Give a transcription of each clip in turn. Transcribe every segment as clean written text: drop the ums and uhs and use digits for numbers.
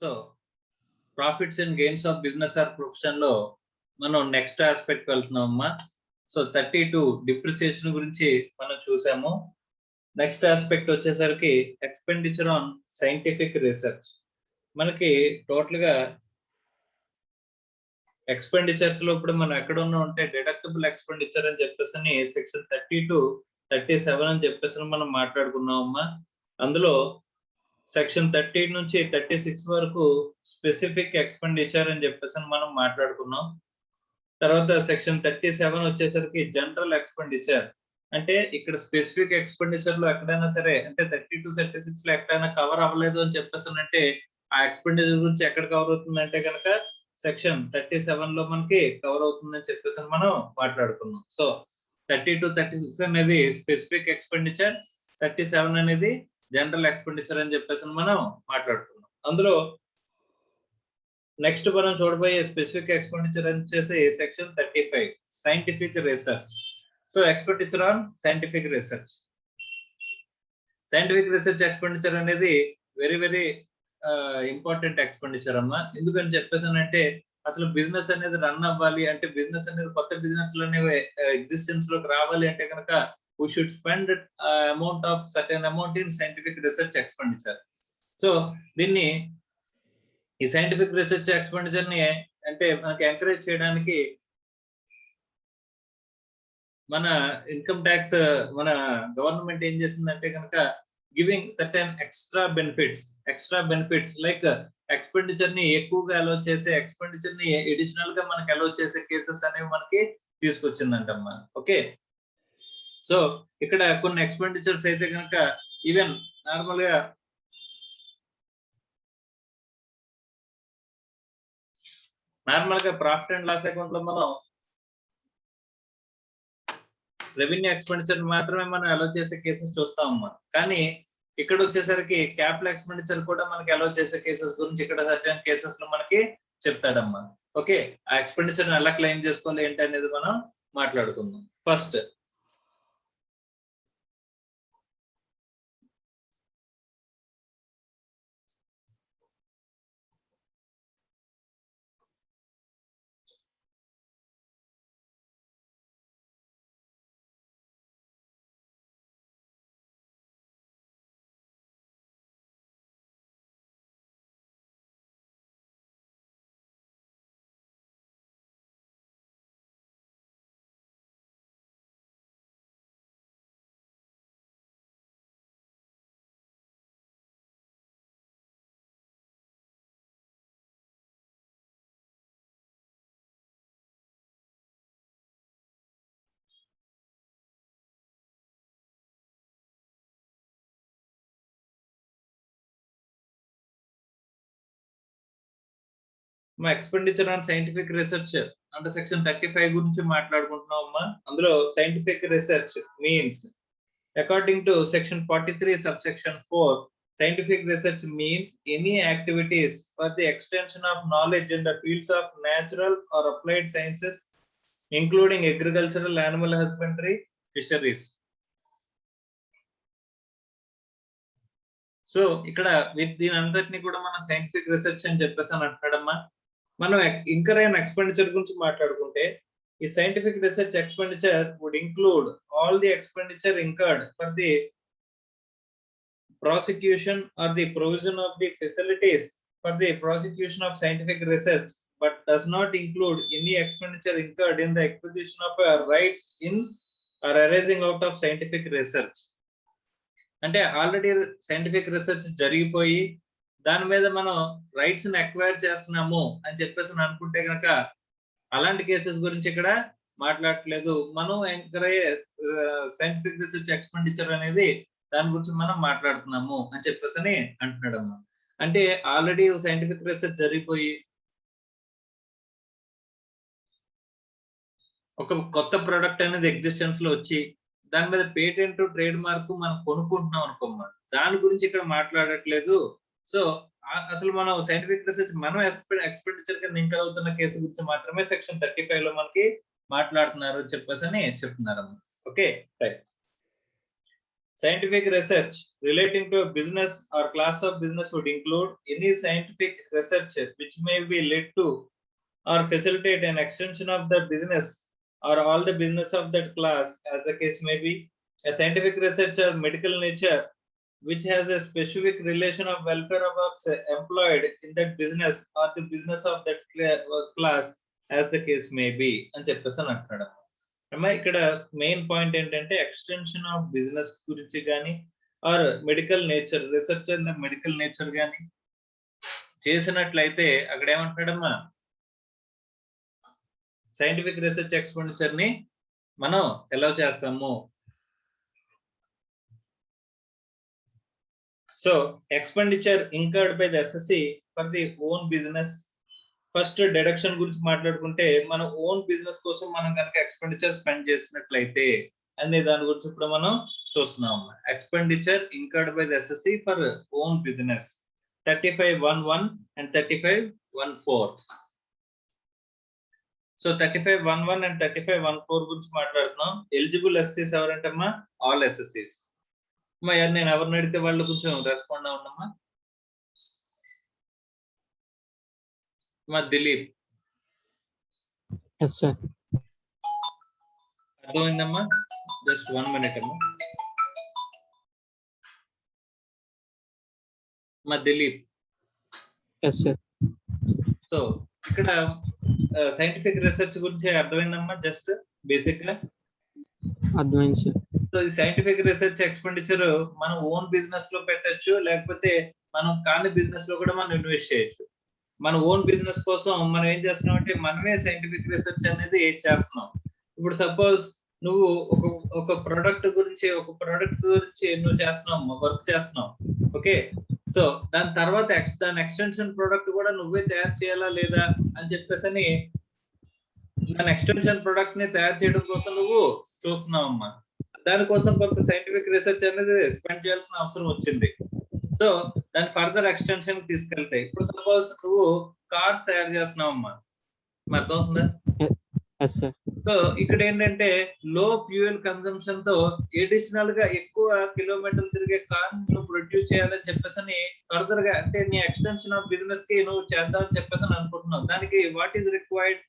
So profits and gains of business are profession లో మనం next aspect వెళ్తున్నామమ్మా. So 32 depreciation గురించి మనం చూసాము. నెక్స్ట్ ఆస్పెక్ట్ వచ్చేసరికి ఎక్స్పెండిచర్ ఆన్ సైంటిఫిక్ రీసెర్చ్. మనకి టోటల్ గా ఎక్స్పెండిచర్స్ లో ఇప్పుడు మనం ఎక్కడ ఉన్నాం అంటే డిడక్టబుల్ ఎక్స్పెండిచర్ అని చెప్పేసి సెక్షన్ 32, 37 అని చెప్పేసి మనం మాట్లాడుకున్నామమ్మా. అందులో సెక్షన్ 30 నుంచి 36 వరకు స్పెసిఫిక్ ఎక్స్పెండిచర్ అని చెప్పేసి మనం మాట్లాడుకున్నాం. తర్వాత సెక్షన్ 37 వచ్చేసరికి జనరల్ ఎక్స్పెండిచర్. అంటే ఇక్కడ స్పెసిఫిక్ ఎక్స్పెండిచర్ లో ఎక్కడైనా సరే అంటే 32, 36 లో ఎక్కడైనా కవర్ అవ్వలేదు అని చెప్పేసి అంటే ఆ ఎక్స్పెండిచర్ గురించి ఎక్కడ కవర్ అవుతుందంటే కనుక సెక్షన్ 37 లో మనకి కవర్ అవుతుందని చెప్పేసి మనం మాట్లాడుకున్నాం. సో 32, 36 అనేది స్పెసిఫిక్ ఎక్స్పెండిచర్, 37 అనేది జనరల్ ఎక్స్పెండిచర్ అని చెప్పేసి మనం మాట్లాడుకున్నాం. అందులో నెక్స్ట్ మనం చూడబోయే స్పెసిఫిక్ ఎక్స్పెండిచర్ వచ్చేసి section 35 scientific research. So expenditure on scientific research. Scientific research expenditure అనేది వెరీ ఇంపార్టెంట్ ఎక్స్పెండిచర్ అమ్మా. ఎందుకని చెప్పేసానంటే అసలు బిజినెస్ అనేది రన్ అవ్వాలి అంటే బిజినెస్ అనేది కొత్త బిజినెస్ లోనే ఎగ్జిస్టెన్స్ లోకి రావాలి అంటే కనుక we should spend amount of certain amount in scientific research expenditure. So దీన్ని ఈ సైంటిఫిక్ రీసెర్చ్ ఎక్స్పెండిచర్ ని అంటే మనకి ఎంకరేజ్ చేయడానికి మన ఇన్కమ్ ట్యాక్స్ మన గవర్నమెంట్ ఏం చేసిందంటే కనుక giving certain extra benefits like expenditure ని ఎక్కువగా అలో చేసే ఎక్స్పెండిచర్ ని ఎడిషనల్ గా మనకి అలో చేసే కేసెస్ అనేవి మనకి తీసుకొచ్చిందంటమ్మా. ఓకే, సో ఇక్కడ కొన్ని ఎక్స్పెండిచర్స్ అయితే కనుక ఈవెన్ నార్మల్ గా ప్రాఫిట్ అండ్ లాస్ అకౌంట్ లో మనం రెవెన్యూ ఎక్స్పెండిచర్ మాత్రమే మనం అలో చేసే కేసెస్ చూస్తామమ్మా. కానీ ఇక్కడ వచ్చేసరికి క్యాపిటల్ ఎక్స్పెండిచర్ కూడా మనకి అలో చేసే కేసెస్ గురించి ఇక్కడ సర్టెన్ కేసెస్ లో మనకి చెప్తాడమ్మా. ఓకే, ఆ ఎక్స్పెండిచర్ ఎలా క్లెయిమ్ చేసుకోవాలి ఏంటి అనేది మనం మాట్లాడుకుందాం. ఫస్ట్ మా ఎక్స్పెండిచర్ ఆన్ సైంటిఫిక్ రీసెర్చ్ అంటే సెక్షన్ 35 గురించి మాట్లాడుకుంటున్నాం అమ్మా. అందులో scientific research means according to section 43 subsection 4 scientific research means any activities for the extension of knowledge in the fields of natural or applied sciences including agricultural, animal husbandry, fisheries. So ఇక్కడ దీని అంతటిని కూడా మనం scientific research అని చెప్పేసి అని అంటాడమ్మా. మనం incur అయిన ఎక్స్పెండిచర్ గురించి మాట్లాడుకుంటే ఈ scientific research expenditure would include all the expenditure incurred for the prosecution or the provision of the facilities for the prosecution of scientific research, but does not include any expenditure incurred in the acquisition of rights in or arising out of scientific research. అంటే already scientific research జరిగిపోయి దాని మీద మనం rights ని acquire చేస్తున్నాము అని చెప్పేసి అనుకుంటే కనుక అలాంటి కేసెస్ గురించి ఇక్కడ మాట్లాడట్లేదు. మనం సైంటిఫిక్ రీసెర్చ్ ఎక్స్పెండిచర్ అనేది దాని గురించి మనం మాట్లాడుతున్నాము అని చెప్పేసి అంటున్నాడు అమ్మా. అంటే ఆల్రెడీ సైంటిఫిక్ రీసెర్చ్ జరిగిపోయి ఒక కొత్త ప్రొడక్ట్ అనేది ఎగ్జిస్టెన్స్ లో వచ్చి దాని మీద పేటెంట్, ట్రేడ్ మార్క్ మనం కొనుక్కుంటున్నాం అనుకోమ్మా, దాని గురించి ఇక్కడ మాట్లాడట్లేదు. సో అసలు మనం సైంటిఫిక్ రీసెర్చ్ మనం ఎక్స్పెండిచర్ కింద ఇంకా అవుతున్న కేసు గురించి మాత్రమే సెక్షన్ 35 లో మనకి మాట్లాడుతున్నారు చెప్పేసి చెప్తున్నారు అమ్మా. Okay right. Scientific research relating to a business or class of business would include any scientific research which may be led to or facilitate an extension of the business or all the business of that class, as the case may be. A scientific research of medical nature which has a specific relation of welfare of employed in that business or the business of that class, as the case may be అని చెప్పేసి అని అంటున్నాడు అమ్మా. ఇక్కడ main point ఏంటంటే extension of business గురించి కానీ or medical nature research in the medical nature కానీ చేసినట్లయితే అక్కడ ఏమంటున్నాడమ్మా, సైంటిఫిక్ రీసెర్చ్ ఎక్స్పెండిచర్ ని మనం ఎలా చేస్తాము. So expenditure incurred by the SSC for the own business. First deduction గురించి మాట్లాడుకుంటే మన ఓన్ బిజినెస్ కోసం మనం కనుక ఎక్స్పెండిచర్ స్పెండ్ చేసినట్లయితే అనే దాని గురించి ఇప్పుడు మనం చూస్తున్నాం. Expenditure incurred by the SSC for own business 35(1)(1) and 35(1)(4. So 35(1)(1) and 35(1)(4) గురించి మాట్లాడుతున్నాం. ఎలిజిబుల్ ఎస్ఎస్సీస్ ఎవరంటమ్మా, ఆల్ ఎస్ఎస్సీస్. నేను ఎవరిని అడిగితే వాళ్ళు కొంచెం రెస్పాండ్ అవునమ్మా. మా దిలీప్. అర్థమైందమ్మా? జస్ట్ 1 minute అమ్మా. మా దిలీప్. సో ఇక్కడ సైంటిఫిక్ రీసెర్చ్ గురించి అర్థమైందమ్మా? జస్ట్ బేసిక్ గా అర్థమైంది సార్. సో ఈ సైంటిఫిక్ రీసెర్చ్ ఎక్స్పెండిచర్ మనం ఓన్ బిజినెస్ లో పెట్టచ్చు, లేకపోతే మనం కాని బిజినెస్ లో కూడా మనం ఇన్వెస్ట్ చేయొచ్చు. మన ఓన్ బిజినెస్ కోసం మనం ఏం చేస్తున్నాం అంటే మనమే సైంటిఫిక్ రీసెర్చ్ అనేది చేస్తున్నాం. ఇప్పుడు సపోజ్ నువ్వు ఒక ప్రొడక్ట్ గురించి నువ్వు చేస్తున్నావు, వర్క్ చేస్తున్నావు. ఓకే, సో దాని తర్వాత దాని ఎక్స్టెన్షన్ ప్రొడక్ట్ కూడా నువ్వే తయారు చేయాలా లేదా అని చెప్పేసి దాని ఎక్స్టెన్షన్ ప్రొడక్ట్ ని తయారు చేయడం కోసం నువ్వు చూస్తున్నావు అమ్మా. దానికోసం కొంత సైంటిఫిక్ రీసెర్చ్ అనేది స్పెండ్ చేయాల్సిన అవసరం వచ్చింది. సో దాని ఫర్దర్ ఎక్స్టెన్షన్ తీసుకెళ్తాయి. ఇప్పుడు సపోజ్ నువ్వు కార్స్ తయారు చేస్తున్నావు అమ్మా, అర్థమవుతుందా? సో ఇక్కడ ఏంటంటే లో ఫ్యూయల్ కన్సంప్షన్ తో ఎడిషనల్ గా ఎక్కువ కిలోమీటర్లు తిరిగే కార్ నువ్వు ప్రొడ్యూస్ చేయాలని చెప్పేసి ఫర్దర్ గా అంటే నీ ఎక్స్టెన్షన్ ఆఫ్ బిజినెస్ కి నువ్వు చేద్దామని చెప్పేసి అనుకుంటున్నావు. దానికి what is required?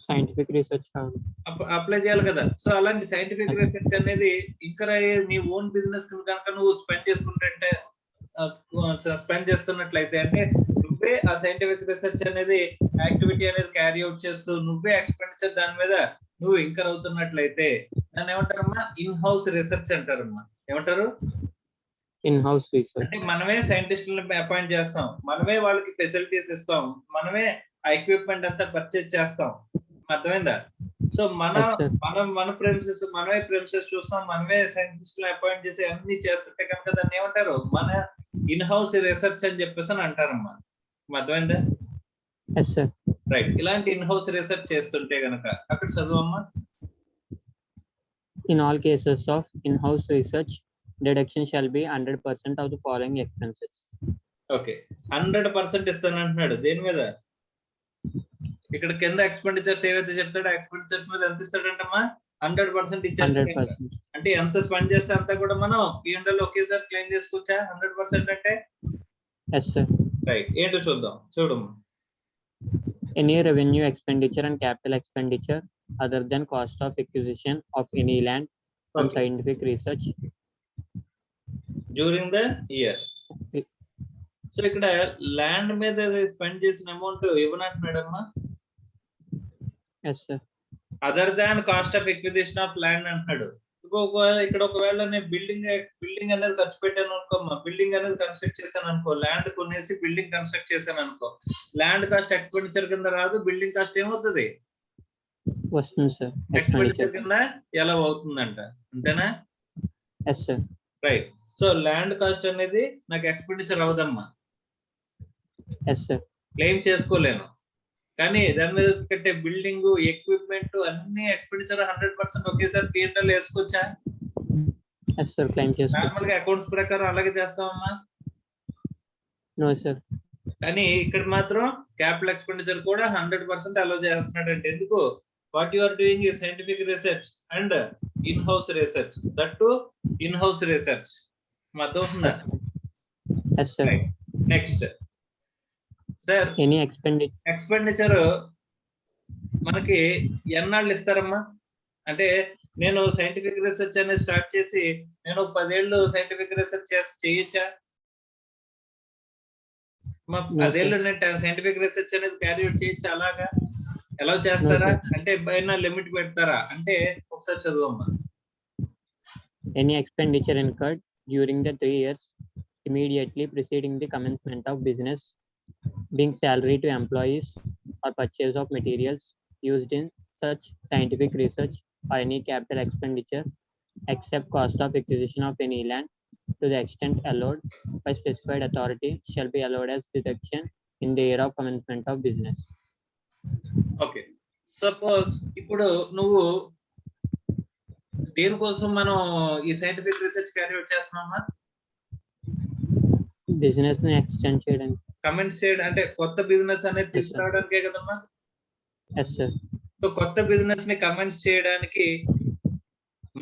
Scientific research apply చేయాలి కదా. సో అలాంటి సైంటిఫిక్ రీసెర్చ్ అనేది ఇంకా నీ ఓన్ బిజినెస్ కనుక నువ్వు స్పెండ్ చేస్తున్నట్లయితే అంటే నువ్వే ఆ సైంటిఫిక్ రీసెర్చ్ అనేది యాక్టివిటీ అనేది క్యారీ అవుట్ చేస్తూ నువ్వే ఎక్స్పెండిచర్ దాని మీద నువ్వు ఇంకర్ అవుతున్నట్లయితే దాన్ని ఏమంటారమ్మా, ఇన్ హౌస్ రీసెర్చ్ అంటారమ్మా. ఏమంటారు? In house research. అంటే మనమే సైంటిస్టులను అపాయింట్ చేస్తాం, మనమే వాళ్ళకి ఫెసిలిటీస్ ఇస్తాం, మనమే ఆ ఎక్విప్మెంట్ అంతా పర్చేజ్ చేస్తాం. అర్థమైందా? సో మన ప్రెమిసెస్ మనమే ప్రెమిసెస్ చూస్తాం, మనమే సైంటిస్టులను అపాయింట్ చేసి అన్ని చేస్తుంటే కనుక దాన్ని ఏమంటారు, మన ఇన్ హౌస్ రీసెర్చ్ అని చెప్పేసి అంటారమ్మా. అర్థమైందా? రైట్. ఇలాంటి ఇన్ హౌస్ రీసెర్చ్ చేస్తుంటే కనుక అక్కడ చదువమ్మా. In all cases of in-house research, deduction shall be 100% of the following expenses. Okay, 100% ఇస్తానంటున్నాడు. దేని మీద? ఇక్కడ కింద ఎక్స్పెండిచర్స్ ఏవైతే చెప్తాడో ఎక్స్పెండిచర్స్ మీద ఎంత ఇస్తాడంటమ్మా, 100% ఇచ్చేస్తాడు. అంటే ఎంత స్పెండ్ చేస్తే అంతా కూడా మనం P&L ఒకేసారి క్లెయిమ్ చేసుకోవచ్చా 100% అంటే? రైట్. ఏంటో చూద్దాం, చూడమ్మా. Any revenue expenditure and capital expenditure other than cost of acquisition of any land from scientific research during the year. So ఇక్కడ ల్యాండ్ మీద స్పెండ్ చేసిన అమౌంట్ ఇవ్వనంటున్నాడమ్మా. Other than cost of acquisition of land అంటున్నాడు. ఇక్కడ ఒకవేళ నేను building అనేది ఖర్చు పెట్టాను అనుకో, బిల్డింగ్ అనేది కన్స్ట్రక్ట్ చేశాను అనుకో, ల్యాండ్ కొనేసి బిల్డింగ్ కన్స్ట్రక్ట్ చేశాను అనుకో, ల్యాండ్ కాస్ట్ ఎక్స్పెండిచర్ కింద రాదు, బిల్డింగ్ కాస్ట్ ఏమవుతుంది? ఎక్స్పెండిచర్ కింద ఎలా అవుతుందంట, అంతేనా? రైట్. సో ల్యాండ్ కాస్ట్ అనేది నాకు ఎక్స్పెండిచర్ అవదమ్మా, క్లెయిమ్ చేసుకోలేను. కానీ దాని మీద కట్టే బిల్డింగ్, ఎక్విప్మెంట్ అన్ని ఎక్స్పెండిచర్ 100% ఒకేసారి P&L వేసుకోవచ్చా? నార్మల్ గా అకౌంట్స్ ప్రకారం అలాగే చేస్తామమ్మా. కానీ ఇక్కడ మాత్రం క్యాపిటల్ ఎక్స్పెండిచర్ కూడా 100% అలో చేస్తున్నాడు. అంటే ఎందుకు? వాట్ యు ఆర్ డూయింగ్ ఈ scientific research and in house research, that to in house research. అర్థమవుతుందా? Yes, sir. Next sir, Any expenditure. Expenditure మనకి ఎన్నాళ్ళు ఇస్తారమ్మా? అంటే నేను సైంటిఫిక్ రీసెర్చ్ అనేది స్టార్ట్ చేసి నేను 10 ఏళ్ళు సైంటిఫిక్ రీసెర్చ్ చేయొచ్చా? 10 ఏళ్ళు నేను సైంటిఫిక్ రీసెర్చ్ అనేది క్యారీ అవుట్ చేయొచ్చా? అలాగా ఎలా చేస్తారా? అంటే పైన లిమిట్ పెడతారా? అంటే ఒకసారి చదువమ్మా. Any expenditure incurred during the 3 years immediately preceding the commencement of business, being salary to employees or purchase of materials used in such scientific research or any capital expenditure except cost of acquisition of any land to the extent allowed by specified authority shall be allowed as deduction in the year of commencement of business. Okay, suppose ఇప్పుడు నువ్వు దేనికోసం మనం ఈ scientific research carry out చేస్తున్నామా? Business ని extend చేయడానికి, comments చేయడం అంటే కొత్త బిజినెస్ అనేది తీసుకురావడానికే కదమ్మా. yes sir. సో కొత్త బిజినెస్ ని కమెంట్స్ చేయడానికి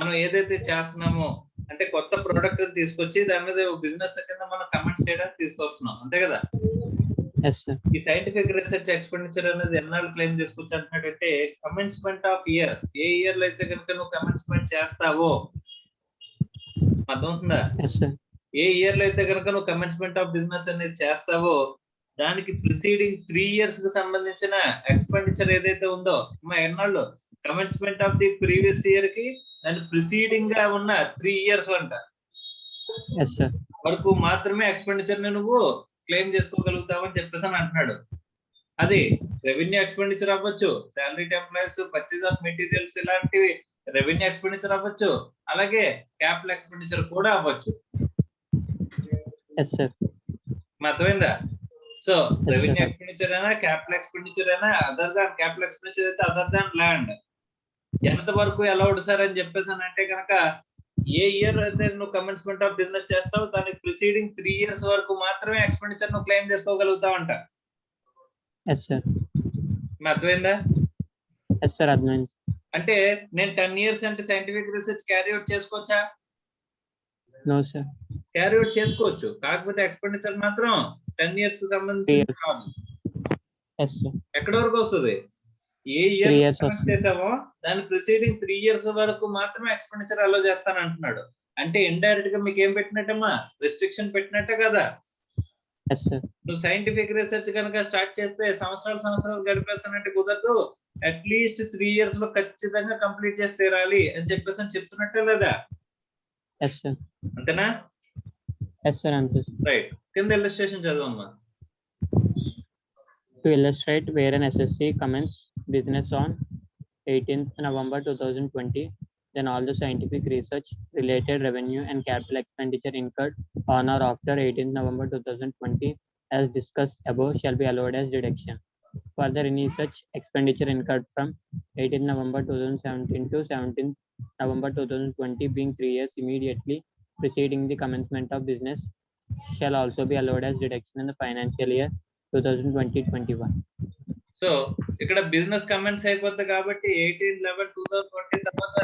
మనం ఏదైతే చేస్తున్నామో అంటే కొత్త ప్రోడక్ట్ తీసుకొచ్చి దాని మీద బిజినెస్ కింద మనం కమెంట్స్ చేయడానికి తీసుకొస్తున్నాం, అంతే కదా? yes sir. ఈ సైంటిఫిక్ రీసెర్చ్ ఎక్స్పెండిచర్ అనేది ఎన్నాళ్ళు క్లెయిమ్ చేసుకోవచ్చు అంటున్నాడంటే కమెన్స్మెంట్ ఆఫ్ ఇయర్, ఏ ఇయర్ లో అయితే కనుక నువ్వు కమెన్స్మెంట్ చేస్తావో, అర్థమవుతుందా? yes sir. ఏ ఇయర్ లో అయితే కనుక నువ్వు కమెన్స్మెంట్ ఆఫ్ బిజినెస్ అనేది చేస్తావో దానికి ప్రిసీడింగ్ 3 years కి సంబంధించిన ఎక్స్పెండిచర్ ఏదైతే ఉందో ఎన్నాళ్ళు commencement of the previous year కి దాని ప్రిసీడింగ్ గా ఉన్న 3 years అంట yes sir. వరకు మాత్రమే ఎక్స్పెండిచర్ ని నువ్వు క్లెయిమ్ చేసుకోగలుగుతావు అని చెప్పేసి అని అంటున్నాడు. అది రెవెన్యూ ఎక్స్పెండిచర్ అవ్వచ్చు, salary to employees, purchase of materials, ఇలాంటివి రెవెన్యూ ఎక్స్పెండిచర్ అవ్వచ్చు, అలాగే క్యాపిటల్ ఎక్స్పెండిచర్ కూడా అవ్వచ్చు. yes sir. అర్థమైందా? సో రెవెన్యూ ఎక్స్పెండిచర్ అయినా క్యాపిటల్ ఎక్స్పెండిచర్ అయినా అదర్ దాన్ క్యాపిటల్ ఎక్స్పెండిచర్ అయితే అదర్ దాన్ ల్యాండ్ ఎంత వరకు అలౌడ్ సార్ అని చెప్పేసి అని అంటే కనుక ఏ ఇయర్ అయితే నువ్వు కమెన్స్మెంట్ ఆఫ్ బిజినెస్ చేస్తావు దానికి ప్రిసీడింగ్ 3 years వరకు మాత్రమే ఎక్స్పెండిచర్ నువ్వు క్లెయిమ్ చేసుకోగలుగుతావు అంట. yes sir. అర్థమైందా? yes sir, అర్థమైంది. అంటే నేను 10 years అంటే సైంటిఫిక్ రీసెర్చ్ క్యారీ అవుట్ చేసుకోవచ్చా? no sir. క్యారీ అవుట్ చేసుకోవచ్చు, కాకపోతే ఎక్స్పెండిచర్ మాత్రం 10 years కి సంబంధించి కాదు. yes sir. ఎక్కడి వరకు వస్తుంది? ఏ ఇయర్ చేసామో దాని ప్రిసీడింగ్ 3 years వరకు మాత్రమే ఎక్స్పెండిచర్ అలో చేస్తాను అంటున్నాడు. అంటే ఇండైరెక్ట్ గా మీకు ఏం పెట్టినట్టమ్మా? రెస్ట్రిక్షన్ పెట్టినట్టే కదా. yes sir. నువ్వు సైంటిఫిక్ రీసెర్చ్ కనుక స్టార్ట్ చేస్తే సంవత్సరాలు గడిపేస్తానంటే కుదరదు, అట్లీస్ట్ 3 years లో ఖచ్చితంగా కంప్లీట్ చేసి తీరాలి అని చెప్పేసి అని చెప్తున్నట్టే లేదా? yes sir. అంతేనా? yes sir, అంతే. రైట్, కింద illustration చదవమ్మా. To illustrate where an SSC commenced business on 18th November 2020, then all the scientific research related revenue and capital expenditure incurred on or after 18th November 2020 as discussed above shall be allowed as deduction. Further, any such expenditure incurred from 18th November 2017 to 17th November 2020 being 3 years immediately preceding the commencement of business shall also be allowed as deduction in the financial year 2020-21. So ఇక్కడ business comments అయిపోద్ది కాబట్టి 18/11/2020 తర్వాత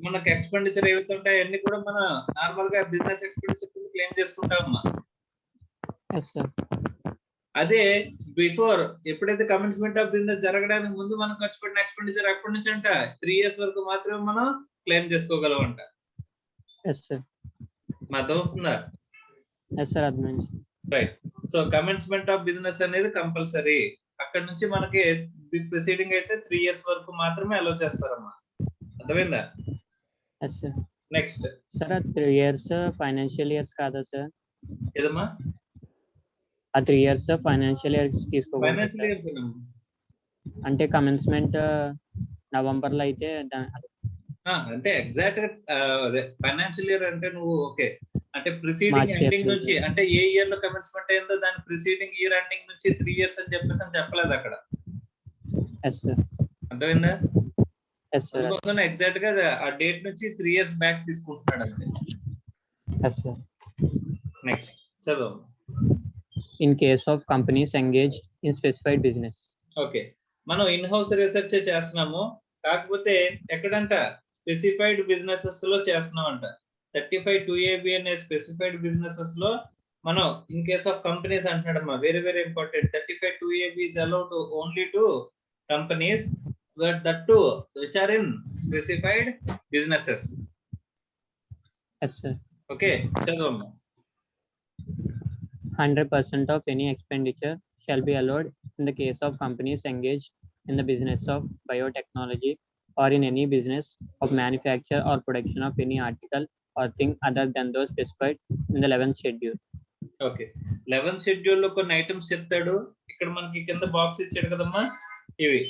మనకు expenditure ఏవైతే ఉంటాయో అన్ని కూడా మనం నార్మల్ గా బిజినెస్ ఎక్స్పెండిచర్ క్లెయిమ్ చేసుకుంటామమ్మా. yes sir. అదే బిఫోర్ ఎప్పుడైతే కమెన్స్మెంట్ ఆఫ్ బిజినెస్ జరగడానికి ముందు మనం ఖర్చు పెట్టిన ఎక్స్పెండిచర్ ఎప్పటి నుంచి అంట 3 years వరకు మాత్రమే మనం క్లెయిమ్ చేసుకోగలం అంట. yes sir. అర్థమవుతుందా? yes sir, అర్థమైంది. Right, so commencement of business అనేది కంపల్సరీ. అక్కడ నుంచి మనకి ప్రిసీడింగ్ అయితే 3 years వరకు మాత్రమే అలౌ చేస్తారమ్మా. అర్థమైందా? yes sir. Next sir 3 years financial years కాదా సార్? ఏదమ్మా? 3 years ఫైనాన్షియల్ ఇయర్స్ తీసుకోవాలి. ఫైనాన్షియల్ ఇయర్స్ అంటే కమెన్స్మెంట్ నవంబర్ లో అయితే అంటే ఎగ్జాక్ట్ అదే ఫైనాన్షియల్ ఇయర్ అంటే నువ్వు ఓకే అంటే ప్రిసీడింగ్ ఎండింగ్ నుంచి అంటే ఏ ఇయర్ లో కమెన్స్మెంట్ అయిందో దాని ప్రిసీడింగ్ ఇయర్ ఎండింగ్ నుంచి 3 years అని చెప్పేసి అని చెప్పలేదు అక్కడ. yes sir. అర్థమైందా? yes sir. అందుకోసం ఎగ్జాక్ట్ గా ఆ డేట్ నుంచి 3 years బ్యాక్ తీసుకుంటున్నాడు అంతే. yes sir. నెక్స్ట్ చదువు. in case of companies engaged in specified business. Okay, మనం ఇన్ హౌస్ రీసెర్చ్ చేస్తున్నాము, కాకపోతే ఎక్కడంట స్పెసిఫైడ్ బిజినెసెస్ లో చేస్తున్నాం అంట. 35 2AB అనే స్పెసిఫైడ్ బిజినెసెస్ లో మనం ఇన్ కేస్ ఆఫ్ కంపెనీస్ అంటున్నాడమ్మా, very very important. 35 2AB is allowed to only to companies that too which are in specified businesses. Yes, sir. Okay, చదవమ్మా. 100% of any expenditure shall be allowed in the case of companies engaged in the business of biotechnology or in any business of manufacture or production of any article or thing other than those specified in the 11th schedule. Okay, 11th schedule లో కొన్ని items చెప్తాడు. ఇక్కడ మనకి కింద box ఇచ్చాడు కదమ్మా, ఇవి.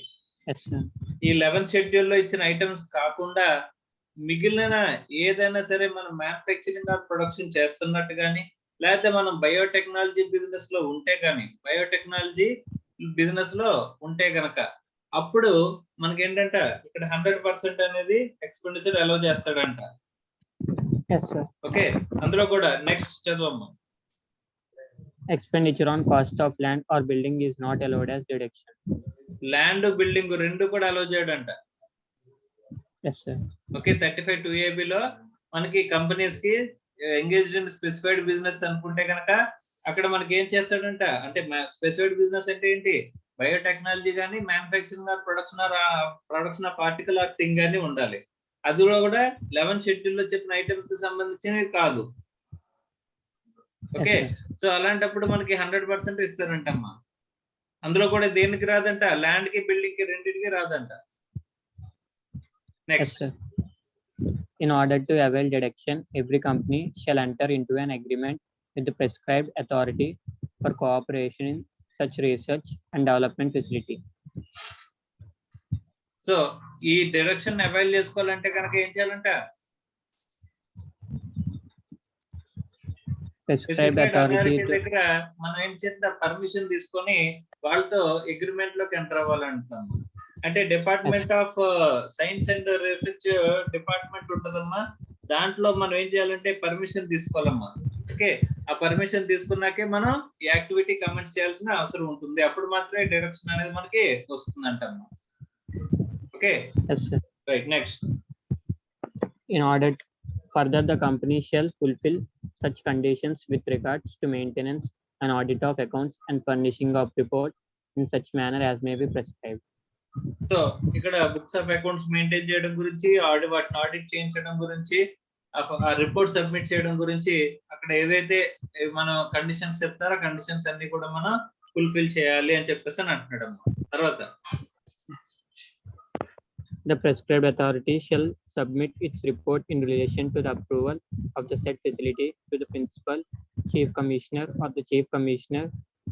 Yes, sir. ఈ 11th షెడ్యూల్ లో ఇచ్చిన ఐటమ్స్ కాకుండా మిగిలిన ఏదైనా సరే మనం మ్యానుఫ్యాక్చరింగ్ ఆర్ ప్రొడక్షన్ చేస్తున్నట్టు కానీ, లేకపోతే మనం బయోటెక్నాలజీ బిజినెస్ లో ఉంటే కానీ, బయోటెక్నాలజీ బిజినెస్ లో ఉంటే గనక అప్పుడు మనకి ఏంటంట ఇక్కడ 100% అనేది ఎక్స్పెండిచర్ అలౌ చేస్తాడంట. Yes, sir. ఓకే, అందులో కూడా next చదవమ్మా. Expenditure on cost of land or building is not allowed as deduction. Land building రెండు కూడా అలౌ చేయడంట. Yes, sir. ఓకే, 35 2AB లో మనకి కంపెనీస్ కి ఎంగేజ్డ్ ఇన్ స్పెసిఫైడ్ బిజినెస్ అనుకుంటే కనుక అక్కడ మనకి ఏం చేస్తాడంట అంటే స్పెసిఫైడ్ బిజినెస్ అంటే ఏంటి, బయోటెక్నాలజీ కానీ manufacturing or production of article are thing కానీ ఉండాలి. అందులో కూడా 11th షెడ్యూల్ లో చెప్పిన ఐటమ్స్ కి సంబంధించినవి కాదు. ఓకే, సో అలాంటప్పుడు మనకి 100% ఇస్తారంటమ్మా. అందులో కూడా దేనికి రాదంట, ల్యాండ్ కి బిల్డింగ్ కి రెండింటికి రాదంట. Yes, next, sir. In order to avail deduction, every company shall enter into an agreement with the prescribed authority for cooperation in such research and development facility. So ఈ డిడక్షన్ అవైల్ చేసుకోవాలంటే కనుక ఏం చేయాలంట, Prescribed specified authority authority to దగ్గర మనం ఏం చేద్దాం, permission తీసుకొని వాళ్ళతో అగ్రిమెంట్ లోకి ఎంటర్ అవ్వాలంటాం. అంటే department of science and research department ఉంటదమ్మా, దాంట్లో మనం ఏం చేయాలంటే పర్మిషన్ తీసుకోవాలమ్మా. ఓకే, ఆ పర్మిషన్ తీసుకున్నాకే మనం ఈ యాక్టివిటీ కమెంట్స్ చేయాల్సిన అవసరం ఉంటుంది. అప్పుడు మాత్రమే డిడక్షన్ అనేది మనకి వస్తుందంటమ్మా. Okay, Yes, sir. Right. Next, In order further, the company shall fulfill such conditions with regards to maintenance and audit of accounts and furnishing of report in such manner as may be prescribed. So ఇక్కడ books of accounts maintain చేయడం గురించి, వాటిని audit చేయించడం గురించి, ఆ report submit చేయడం గురించి అక్కడ ఏదైతే మనం కండిషన్స్ చెప్తారో కండిషన్స్ అన్ని కూడా మనం ఫుల్ఫిల్ చేయాలి అని చెప్పేసి అని అంటున్నాడు అమ్మా. తర్వాత The prescribed authority shall submit its report in relation to the approval of the said facility to the principal, chief commissioner or the chief commissioner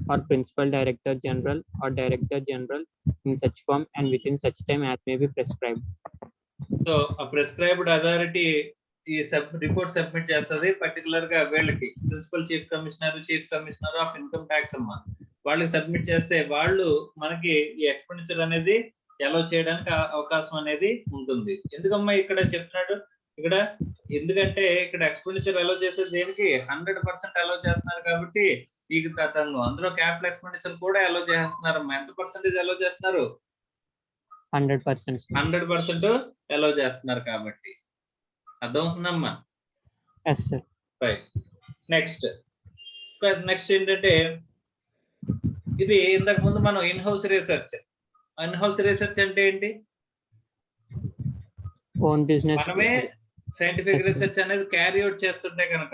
or principal director general or director general in such form and within such time as may be prescribed. So ఆ prescribed authority ఈ report submit చేస్తుంది particular గా వీళ్ళకి, principal chief commissioner of income tax అమ్మా. వాళ్ళకి submit చేస్తే వాళ్ళు మనకి ఈ ఎక్స్పెండిచర్ అనేది అలౌ చేయడానికి అవకాశం అనేది ఉంటుంది. ఎందుకమ్మా ఇక్కడ చెప్తున్నాడు, ఇక్కడ ఎందుకంటే ఇక్కడ ఎక్స్పెండిచర్ అలౌ చేసేది దేనికి, 100% అలౌ చేస్తున్నారు కాబట్టి ఈ తతంగం. అందులో క్యాపిటల్ ఎక్స్పెండిచర్ కూడా అలౌ చేస్తున్నారమ్మా. ఎంత పర్సెంటేజ్ అలౌ చేస్తున్నారు, 100%. 100% అలౌ చేస్తున్నారు కాబట్టి. అర్థం అవుతుందమ్మా. Yes, sir. రైట్. నెక్స్ట్ ఏంటంటే ఇది ఇంతకు ముందు మనం ఇన్ హౌస్ రీసెర్చ్ అంటే ఏంటి, Own business. మనమే సైంటిఫిక్ రీసెర్చ్ అనేది క్యారీ అవుట్ చేస్తుంటే కనుక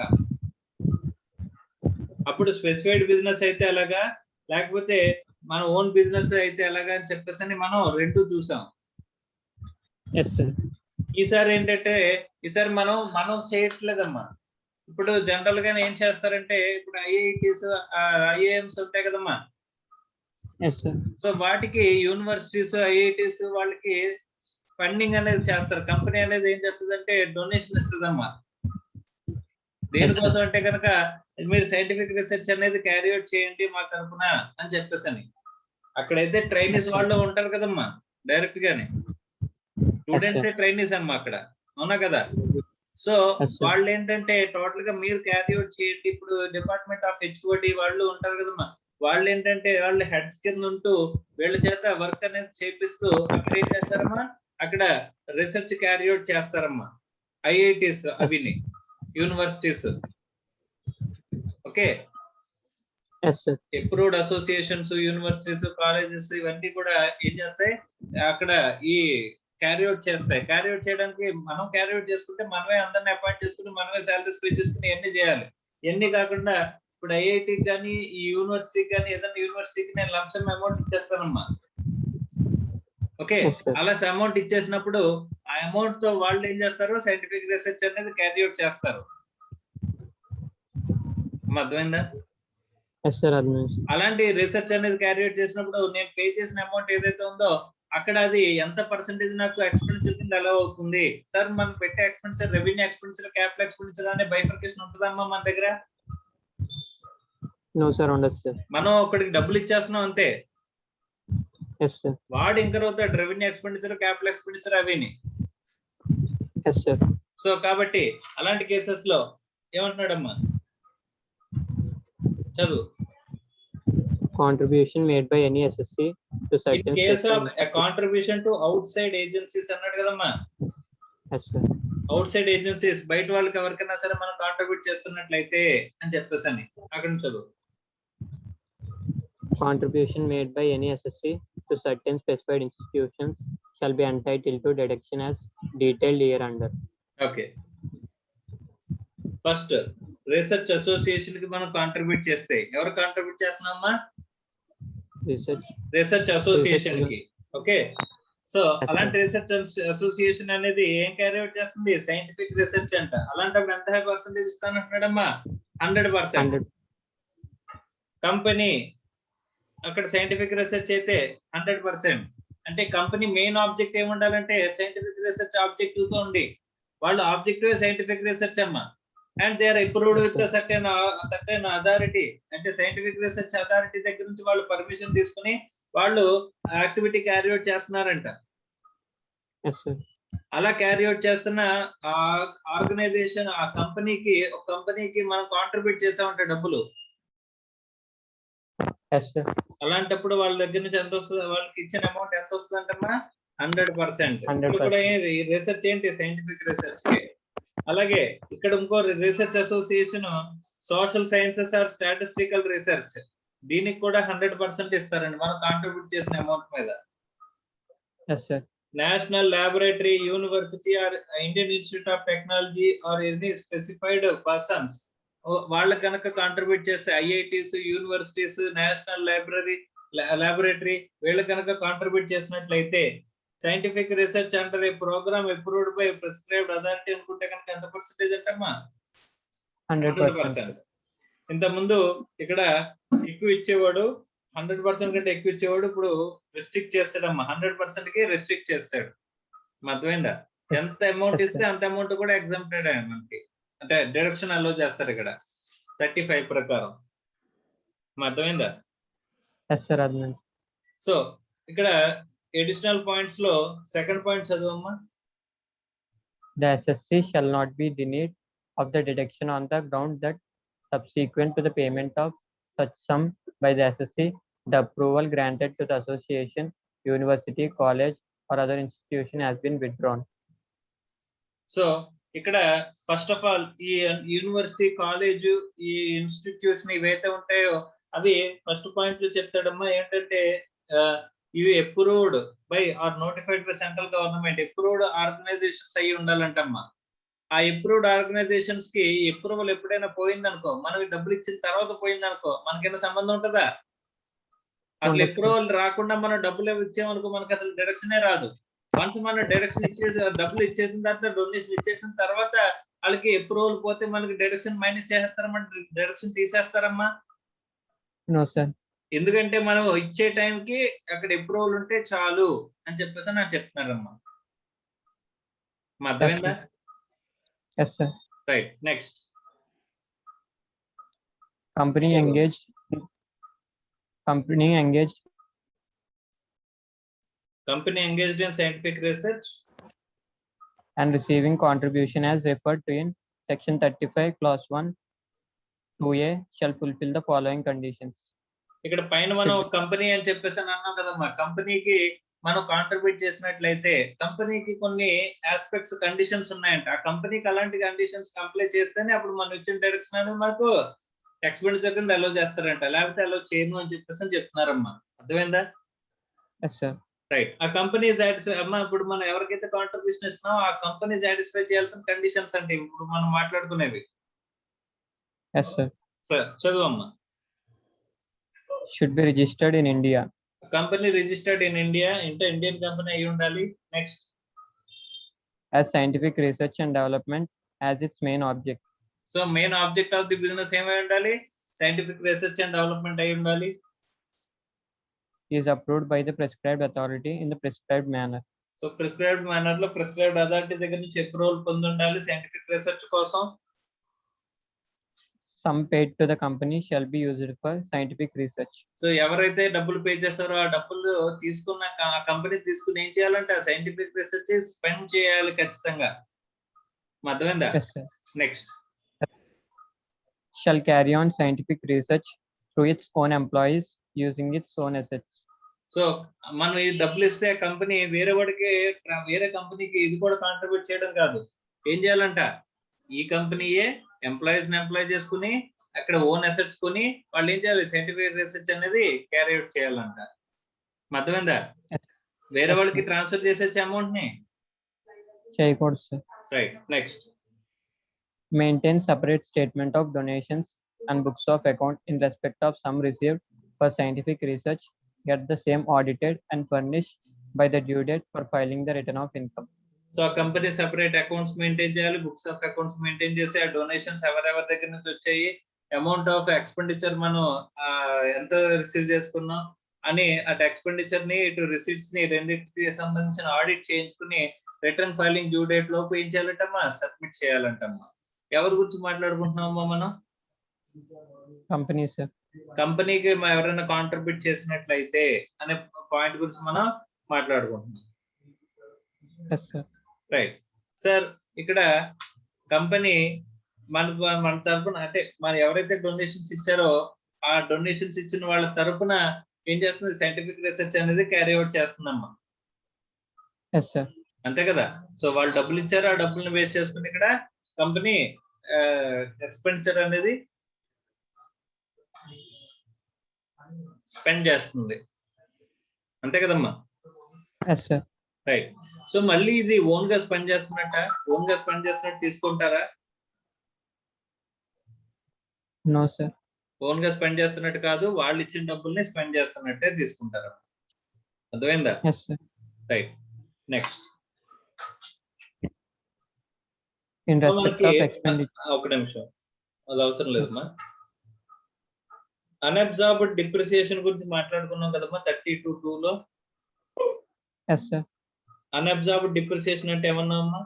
అప్పుడు స్పెసిఫైడ్ బిజినెస్ అయితే అలాగా, లేకపోతే మన ఓన్ బిజినెస్ అయితే ఎలాగా అని చెప్పేసి మనం రెండు చూసాం. Yes, sir. ఈసారి ఏంటంటే ఈసారి మనం చేయట్లేదమ్మా. ఇప్పుడు జనరల్ గా ఏం చేస్తారంటే ఇప్పుడు ఐఐటీస్ ఐఐఎంస్ ఉంటాయి కదమ్మా. Yes, sir. సో వాటికి యూనివర్సిటీస్ ఐఐటీస్ వాళ్ళకి ఫండింగ్ అనేది చేస్తారు. కంపెనీ అనేది ఏం చేస్తుంది అంటే డొనేషన్ ఇస్తుందమ్మా. దేనికోసం అంటే కనుక మీరు సైంటిఫిక్ రీసెర్చ్ అనేది క్యారీ అవుట్ చేయండి మా తరఫున అని చెప్పేసి అని. అక్కడైతే ట్రైనీస్ వాళ్ళు ఉంటారు కదమ్మా, డైరెక్ట్ గానే స్టూడెంట్స్ ట్రైనీస్ అమ్మా అక్కడ, అవునా కదా. సో వాళ్ళు ఏంటంటే టోటల్ గా మీరు క్యారీ అవుట్ చేయండి. ఇప్పుడు డిపార్ట్మెంట్ ఆఫ్ హెచ్ఓడి వాళ్ళు ఉంటారు కదమ్మా, వాళ్ళు ఏంటంటే వాళ్ళు హెడ్స్ కింద ఉంటూ వీళ్ళ చేత వర్క్ అనేది చేపిస్తూ అక్కడ ఏం చేస్తారమ్మా, అక్కడ రీసెర్చ్ క్యారీ అవుట్ చేస్తారమ్మా. ఐఐటీస్ అవిని, universities. Okay, Yes, sir. Approved associations, universities, colleges ఇవన్నీ కూడా ఏం చేస్తాయి, అక్కడ ఈ క్యారీ అవుట్ చేస్తాయి. క్యారీ అవుట్ చేయడానికి మనం క్యారీ అవుట్ చేసుకుంటే మనమే అందరిని అపాయింట్ చేసుకుని మనమే శాలరీస్ పే చేసుకుని ఇవన్నీ చేయాలి. ఇవన్నీ కాకుండా ఇప్పుడు ఐఐటికి కానీ ఈ యూనివర్సిటీకి కానీ ఏదైనా యూనివర్సిటీకి నేను లంసమ్ అమౌంట్ ఇచ్చేస్తానమ్మా. Okay, Yes, sir. అలా అమౌంట్ ఇచ్చేసినప్పుడు ఆ అమౌంట్ తో వాళ్ళు ఏం చేస్తారు, సైంటిఫిక్ రీసెర్చ్ అనేది క్యారీ అవుట్ చేస్తారు. అర్థమైందా? Yes, sir. Admin. అలాంటి రీసెర్చ్ అనేది క్యారీ అవుట్ చేసినప్పుడు నేను పే చేసిన అమౌంట్ ఏదైతే ఉందో అక్కడ అది ఎంత పర్సెంటేజ్ నాకు ఎక్స్పెండిచర్ కింద అలౌ అవుతుంది. సార్ మనం పెట్టే expenditure revenue expenditure, capital expenditure అనే బైఫర్కేషన్ ఉంటుందమ్మా మన దగ్గర? No, sir. Understood. మనం ఒకటికి డబ్బులు ఇచ్చేస్తున్నాం అంతే. Yes, sir. వాడు ఇంకర్ అవుతాడు రెవెన్యూ ఎక్స్పెండిచర్, క్యాపిటల్ ఎక్స్పెండిచర్ అవిని. Yes, sir. సో కాబట్టి అలాంటి కేసెస్ లో ఏమంటున్నాడమ్మా, చదువు. Contribution made by any SSC to in certain case specified of a contribution to out side agencies అన్నాడు కదమ్మా. Yes, sir. Out side agencies బయట వాళ్ళకి ఎవరికైనా సరే మనం కాంట్రిబ్యూట్ చేస్తున్నట్లయితే అని చెప్పేసి అని అక్కడ నుంచి చదువు. Contribution made by any SSC to certain specified institutions shall be entitled to deduction as detailed hereunder. Okay, first research association కి మనం కాంట్రిబ్యూట్ చేస్తే ఎవరు కాంట్రిబ్యూట్ చేస్తున్నామా? రీసెర్చ్ అసోసియేషన్ కి. ఓకే, సో అలాంటి రీసెర్చ్ అసోసియేషన్ అనేది ఏం క్యారీ అవుట్ చేస్తుంది, సైంటిఫిక్ రీసెర్చ్ అంట. అలాంటప్పుడు ఎంత హై పర్సెంటేజ్ ఇస్తానంటున్నాడమ్మా? 100%. కంపెనీ అక్కడ సైంటిఫిక్ రీసెర్చ్ అయితే 100%. అంటే కంపెనీ మెయిన్ ఆబ్జెక్ట్ ఏముండాలంటే సైంటిఫిక్ రీసెర్చ్ ఆబ్జెక్టివ్ తో ఉండి, వాళ్ళు ఆబ్జెక్టివ్ సైంటిఫిక్ రీసెర్చ్ అమ్మా. And they are approved with certain authority. అంటే సైంటిఫిక్ రీసెర్చ్ అథారిటీ దగ్గర నుంచి వాళ్ళు పర్మిషన్ తీసుకుని వాళ్ళు యాక్టివిటీ క్యారీ అవుట్ చేస్తున్నారంట. Yes, sir. అలా క్యారీ అవుట్ చేస్తున్న ఆ ఆర్గనైజేషన్, ఆ కంపెనీకి మనం కాంట్రిబ్యూట్ చేసామంటే డబ్బులు. Yes, sir. అలాంటప్పుడు వాళ్ళ దగ్గర నుంచి ఎంత వస్తుంది, వాళ్ళకి ఇచ్చిన అమౌంట్ ఎంత వస్తుంది అంటమ్మా? 100%. 100%. కూడా రీసెర్చ్ ఏంటి, సైంటిఫిక్ రీసెర్చ్. అలాగే ఇక్కడ ఇంకో research association social sciences are statistical research, దీనికి కూడా 100% ఇస్తారండి మనం కాంట్రిబ్యూట్ చేసిన అమౌంట్ మీద. Yes, sir. National laboratory, university or Indian institute of technology or any specified persons వాళ్ళ కనుక కాంట్రిబ్యూట్ చేస్తే ఐఐటీస్, యూనివర్సిటీస్, నేషనల్ ల్యాబొరేటరీ వీళ్ళ కనుక కాంట్రిబ్యూట్ చేసినట్లయితే సైంటిఫిక్ రీసెర్చ్ అంటారు ఏ programme approved by prescribed authority అనుకుంటే కనుక ఎంత పర్సెంటేజ్ అంటమ్మా? 100%. ఇంత ముందు ఇక్కడ ఎక్కువ ఇచ్చేవాడు, 100% కంటే ఎక్కువ ఇచ్చేవాడు, ఇప్పుడు రెస్ట్రిక్ట్ చేస్తాడమ్మా. 100% కి రెస్ట్రిక్ట్ చేస్తాడు. అర్థమైందా? ఎంత అమౌంట్ ఇస్తే అంత అమౌంట్ కూడా ఎగ్జామ్టెడ్ మనకి, అంటే డిడక్షన్ అలో చేస్తారు ఇక్కడ 35 ప్రకారం. అర్థమైందా? Yes, sir. Admin. సో ఇక్కడ అడిషనల్ పాయింట్స్ లో సెకండ్ పాయింట్ చదువమ్మా. The SSC shall not be denied of the deduction on the ground that subsequent to the payment of such sum by the SSC, the approval granted to the association, university, college, or other institution has been withdrawn. So ఇక్కడ first of all ఈ university, college, ఈ institution ఇవైతే ఉంటాయో అవి first point లో చెప్తాడమ్మా. ఏంటంటే ఇవి approved by or notified by central government, approved organisations అయ్యి ఉండాలంటమ్మా. ఆ అప్రూవ్డ్ ఆర్గనైజేషన్స్ కి అప్రూవల్ ఎప్పుడైనా పోయిందనుకో, మనకి డబ్బులు ఇచ్చిన తర్వాత పోయిందనుకో, మనకైనా సంబంధం ఉంటుందా? అసలు అప్రూవల్ రాకుండా మనం డబ్బులు ఇచ్చామనుకో మనకి అసలు డిడక్షనే రాదు. వన్స్ మనం డిడక్షన్ ఇచ్చేసి డబ్బులు ఇచ్చేసిన తర్వాత, డొనేషన్ ఇచ్చేసిన తర్వాత వాళ్ళకి అప్రూవల్ పోతే మనకి డిడక్షన్ మైనస్ చేస్తారమ్మా, డిడక్షన్ తీసేస్తారమ్మా. No, sir. ఎందుకంటే మనం ఇచ్చే టైంకి అక్కడ అప్రూవల్ ఉంటే చాలు అని చెప్పేసి నాకు చెప్తున్నారమ్మా. అర్థమైందా? Yes, sir. Right, next. Company Sure. engaged Company engaged in scientific research and receiving contribution as referred to in section 35 clause 1 2A shall fulfill the following conditions. ఇక్కడ పైన మనం కంపెనీ అని చెప్పేసి అన్నాం కదమ్మా. కంపెనీకి మనం కాంట్రిబ్యూట్ చేసినట్లయితే కంపెనీకి కొన్ని ఆస్పెక్ట్స్ కండిషన్స్ ఉన్నాయంట. ఆ కంపెనీకి అలాంటి కండిషన్స్ అప్లై చేస్తేనే అప్పుడు మనం ఇచ్చిన డైరెక్షన్ అనేది మనకు ఎక్స్పెండిచర్ కింద అలో చేస్తారంట, లేకపోతే అలో చేయను అని చెప్పేసి అని చెప్తున్నారమ్మా. అర్థమైందా? Yes sir. రైట్. ఆ కంపెనీ సాటిస్ఫై అమ్మా, ఇప్పుడు మనం ఎవరికైతే కాంట్రిబ్యూషన్ ఇస్తున్నామో ఆ కంపెనీ సాటిస్ఫై చేయాల్సిన కండిషన్స్ అంటే ఇప్పుడు మనం మాట్లాడుకునేవి. Yes sir. చదువమ్మా. Should be registered in India. Company registered in India అంటే ఇండియన్ కంపెనీ అయి ఉండాలి. Next, as scientific research and development as its main object. So main object of the business ఏమై ఉండాలి? సైంటిఫిక్ రీసెర్చ్ అండ్ డెవలప్మెంట్ అయి ఉండాలి. Is approved by the prescribed authority in the prescribed manner. So prescribed manner లో prescribed authority దగ్గర నుంచి approval పొంది ఉండాలి scientific research కోసం. Sum paid to the company shall be used for scientific research. So ఎవరైతే డబ్బులు పే చేస్తారో ఆ డబ్బులు తీసుకున్న కంపెనీ తీసుకుని ఏం చేయాలంటే ఆ సైంటిఫిక్ రీసెర్చ్ స్పెండ్ చేయాలి ఖచ్చితంగా. అర్థమైందా? Yes, sir. Next, Shall carry on scientific research through its own employees using its own assets. So మనం ఈ డబ్బులు ఇస్తే కంపెనీ వేరే వాడికి వేరే కంపెనీకి ఇది కూడా కాంట్రిబ్యూట్ చేయడం కాదు, ఏం చేయాలంట ఈ కంపెనీయే ఎంప్లాయీస్ ని ఎంప్లాయ్ చేసుకుని అక్కడ ఓన్ అసెట్స్ కొని వాళ్ళు ఏం చేయాలి సైంటిఫిక్ రీసెర్చ్ అనేది క్యారీ అవుట్ చేయాలంట. అర్థమైందా? వేరే వాళ్ళకి ట్రాన్స్ఫర్ చేసే అమౌంట్ ని చేయకూడదు sir. Right. Next, Maintain separate statement of donations and books of account in respect of sum received for scientific research. Get the same audited and furnished by the due date for filing the return of income. So ఆ company separate accounts maintain చేయాలి, books of accounts maintain చేసి ఆ donations ఎవరెవరి దగ్గర నుంచి వచ్చాయి, amount of expenditure మనం ఎంత రిసీవ్ చేసుకున్నాం అని అటు ఎక్స్పెండిచర్ ని ఇటు రిసీట్స్ ని రెండింటికి సంబంధించిన ఆడిట్ చేయించుకుని రిటర్న్ ఫైలింగ్ డ్యూ డేట్ లోపు ఏం చేయాలంటమ్మా? సబ్మిట్ చేయాలంటమ్మా. ఎవరి గురించి మాట్లాడుకుంటున్నామమ్మా మనం? Company sir. కంపెనీకి ఎవరైనా కాంట్రిబ్యూట్ చేసినట్లయితే అనే పాయింట్ గురించి మనం మాట్లాడుకుంటున్నాం. Yes sir. Right sir. ఇక్కడ కంపెనీ మన తరపున అంటే మనం ఎవరైతే డొనేషన్స్ ఇచ్చారో ఆ డొనేషన్స్ ఇచ్చిన వాళ్ళ తరపున ఏం చేస్తుంది? సైంటిఫిక్ రీసెర్చ్ అనేది క్యారీ అవుట్ చేస్తుందమ్మా. Yes sir. అంతే కదా? సో వాళ్ళు డబ్బులు ఇచ్చారు, ఆ డబ్బుల్ని వేస్ట్ చేసుకుని ఇక్కడ కంపెనీ ఎక్స్పెండిచర్ అనేది స్పెండ్ చేస్తుంది. అంతే కదమ్మా? Yes sir. రైట్. సో మళ్ళీ ఇది ఓన్ గా స్పెండ్ చేస్తున్నట్ట, ఓన్ గా స్పెండ్ చేస్తున్నట్టు తీసుకుంటారా? No sir. ఓన్ గా స్పెండ్ చేస్తున్నట్టు కాదు, వాళ్ళు ఇచ్చిన డబ్బుల్ని స్పెండ్ చేస్తున్నట్టే తీసుకుంటారు. అర్థమైందా? Yes sir. Right. Next, in respect of expenditure. ఒక నిమిషం, అది అవసరం లేదమ్మా. అన్అబ్జార్బ్డ్ డిప్రిసియేషన్ గురించి మాట్లాడుకున్నాం కదమ్మా 32(2) లో. Yes sir. అన్అబ్జార్బ్డ్ డిప్రిసియేషన్ అంటే ఏమన్నామమ్మా?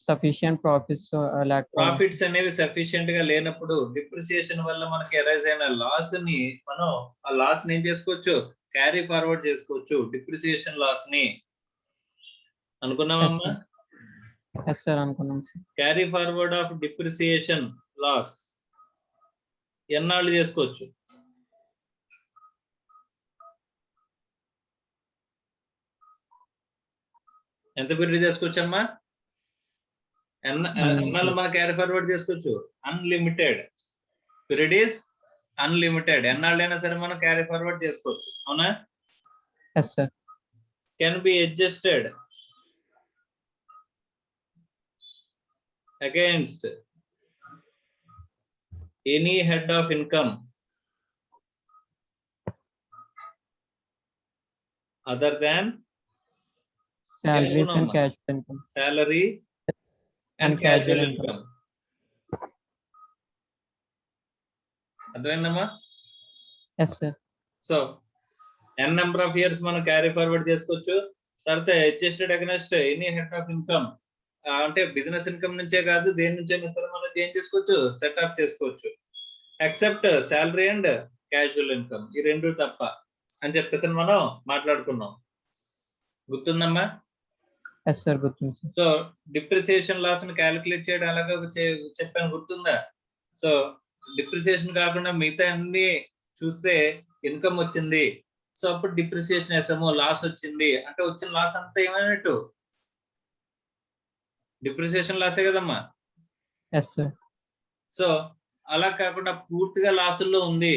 సఫిషియంట్ ప్రాఫిట్స్ అనేవి సఫిషియంట్ గా లేనప్పుడు డిప్రిసియేషన్ వల్ల మనకి ఎరైజ్ అయిన లాస్ ని మనం ఆ లాస్ ని ఏం చేసుకోవచ్చు? క్యారీ ఫార్వర్డ్ చేసుకోవచ్చు డిప్రిసియేషన్ లాస్ ని. అనుకున్నామమ్మా? ఎస్ సార్, అనుకున్నాం sir. Carry forward of depreciation loss ఎన్నాళ్ళు చేసుకోవచ్చు? ఎంత పీరియడ్ చేసుకోవచ్చమ్మా? ఎన్నాళ్ళు మనం క్యారీ ఫార్వర్డ్ చేసుకోవచ్చు? అన్లిమిటెడ్. Period is unlimited. ఎన్నాళ్ళైనా సరే మనం క్యారీ ఫార్వర్డ్ చేసుకోవచ్చు. అవునా? Yes sir. Can be adjusted against any head of income other than salaries and casual income. Salary and casual income. అర్థమైందమ్మా? Yes sir. So n number of years మనం carry forward చేసుకోవచ్చు. తర్వాత adjusted against any head of income అంటే business income నుంచే కాదు, దేని నుంచైనా సరే మనం ఏం చేసుకోవచ్చు? సెట్ ఆఫ్ చేసుకోవచ్చు. Except salary and casual income, ఈ రెండు తప్ప అని చెప్పేసి మనం మాట్లాడుకున్నాం. గుర్తుందమ్మా? ఎస్ సార్, గుర్తుంది. సో డిప్రిసియేషన్ లాస్ ని క్యాలిక్యులేట్ చేయడం అలాగా చెప్పాను, గుర్తుందా? సో డిప్రిసియేషన్ కాకుండా మిగతా అన్ని చూస్తే ఇన్కమ్ వచ్చింది, సో అప్పుడు డిప్రిసియేషన్ వేసాము, లాస్ వచ్చింది అంటే వచ్చిన లాస్ అంతా ఏమైనట్టు డిప్రిసియేషన్ లాసే కదమ్మా. Yes, sir. సో అలా కాకుండా పూర్తిగా లాసుల్లో ఉంది,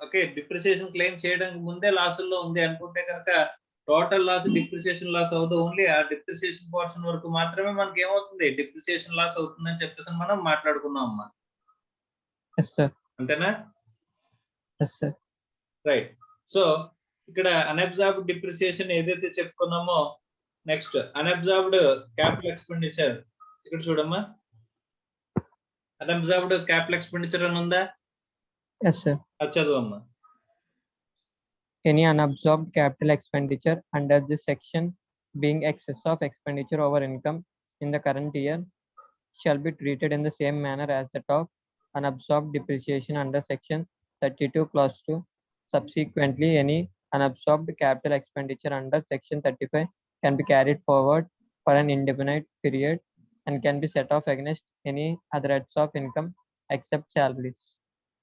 ఓకే, డిప్రిసియేషన్ క్లెయిమ్ చేయడానికి ముందే లాసుల్లో ఉంది అనుకుంటే కనుక టోటల్ లాస్ డిప్రిసియేషన్ లాస్ అవుతుంది. ఓన్లీ ఆ డిప్రిసియేషన్ పోర్షన్ వరకు మాత్రమే మనకి ఏమవుతుంది, డిప్రిసియేషన్ లాస్ అవుతుందని చెప్పేసి మనం మాట్లాడుకున్నాం అమ్మా. Yes, sir. అంతేనా? Yes, sir. రైట్. సో ఇక్కడ అన్అబ్జార్బ్డ్ డిప్రిసియేషన్ ఏదైతే చెప్పుకున్నామో, నెక్స్ట్ అన్అబ్జార్బ్డ్ క్యాపిటల్ ఎక్స్పెండిచర్. ఇక్కడ చూడమ్మా, అన్అబ్జార్బ్డ్ క్యాపిటల్ ఎక్స్పెండిచర్ అని ఉందా? Yes, sir. అది చదువమ్మా. Any unabsorbed capital expenditure under this section being excess of expenditure over income in the current year shall be treated in the same manner as that of unabsorbed depreciation under section 32 clause 2. Subsequently, any unabsorbed capital expenditure under section 35 can be carried forward for an indefinite period and can be set off against any other heads of income except salaries.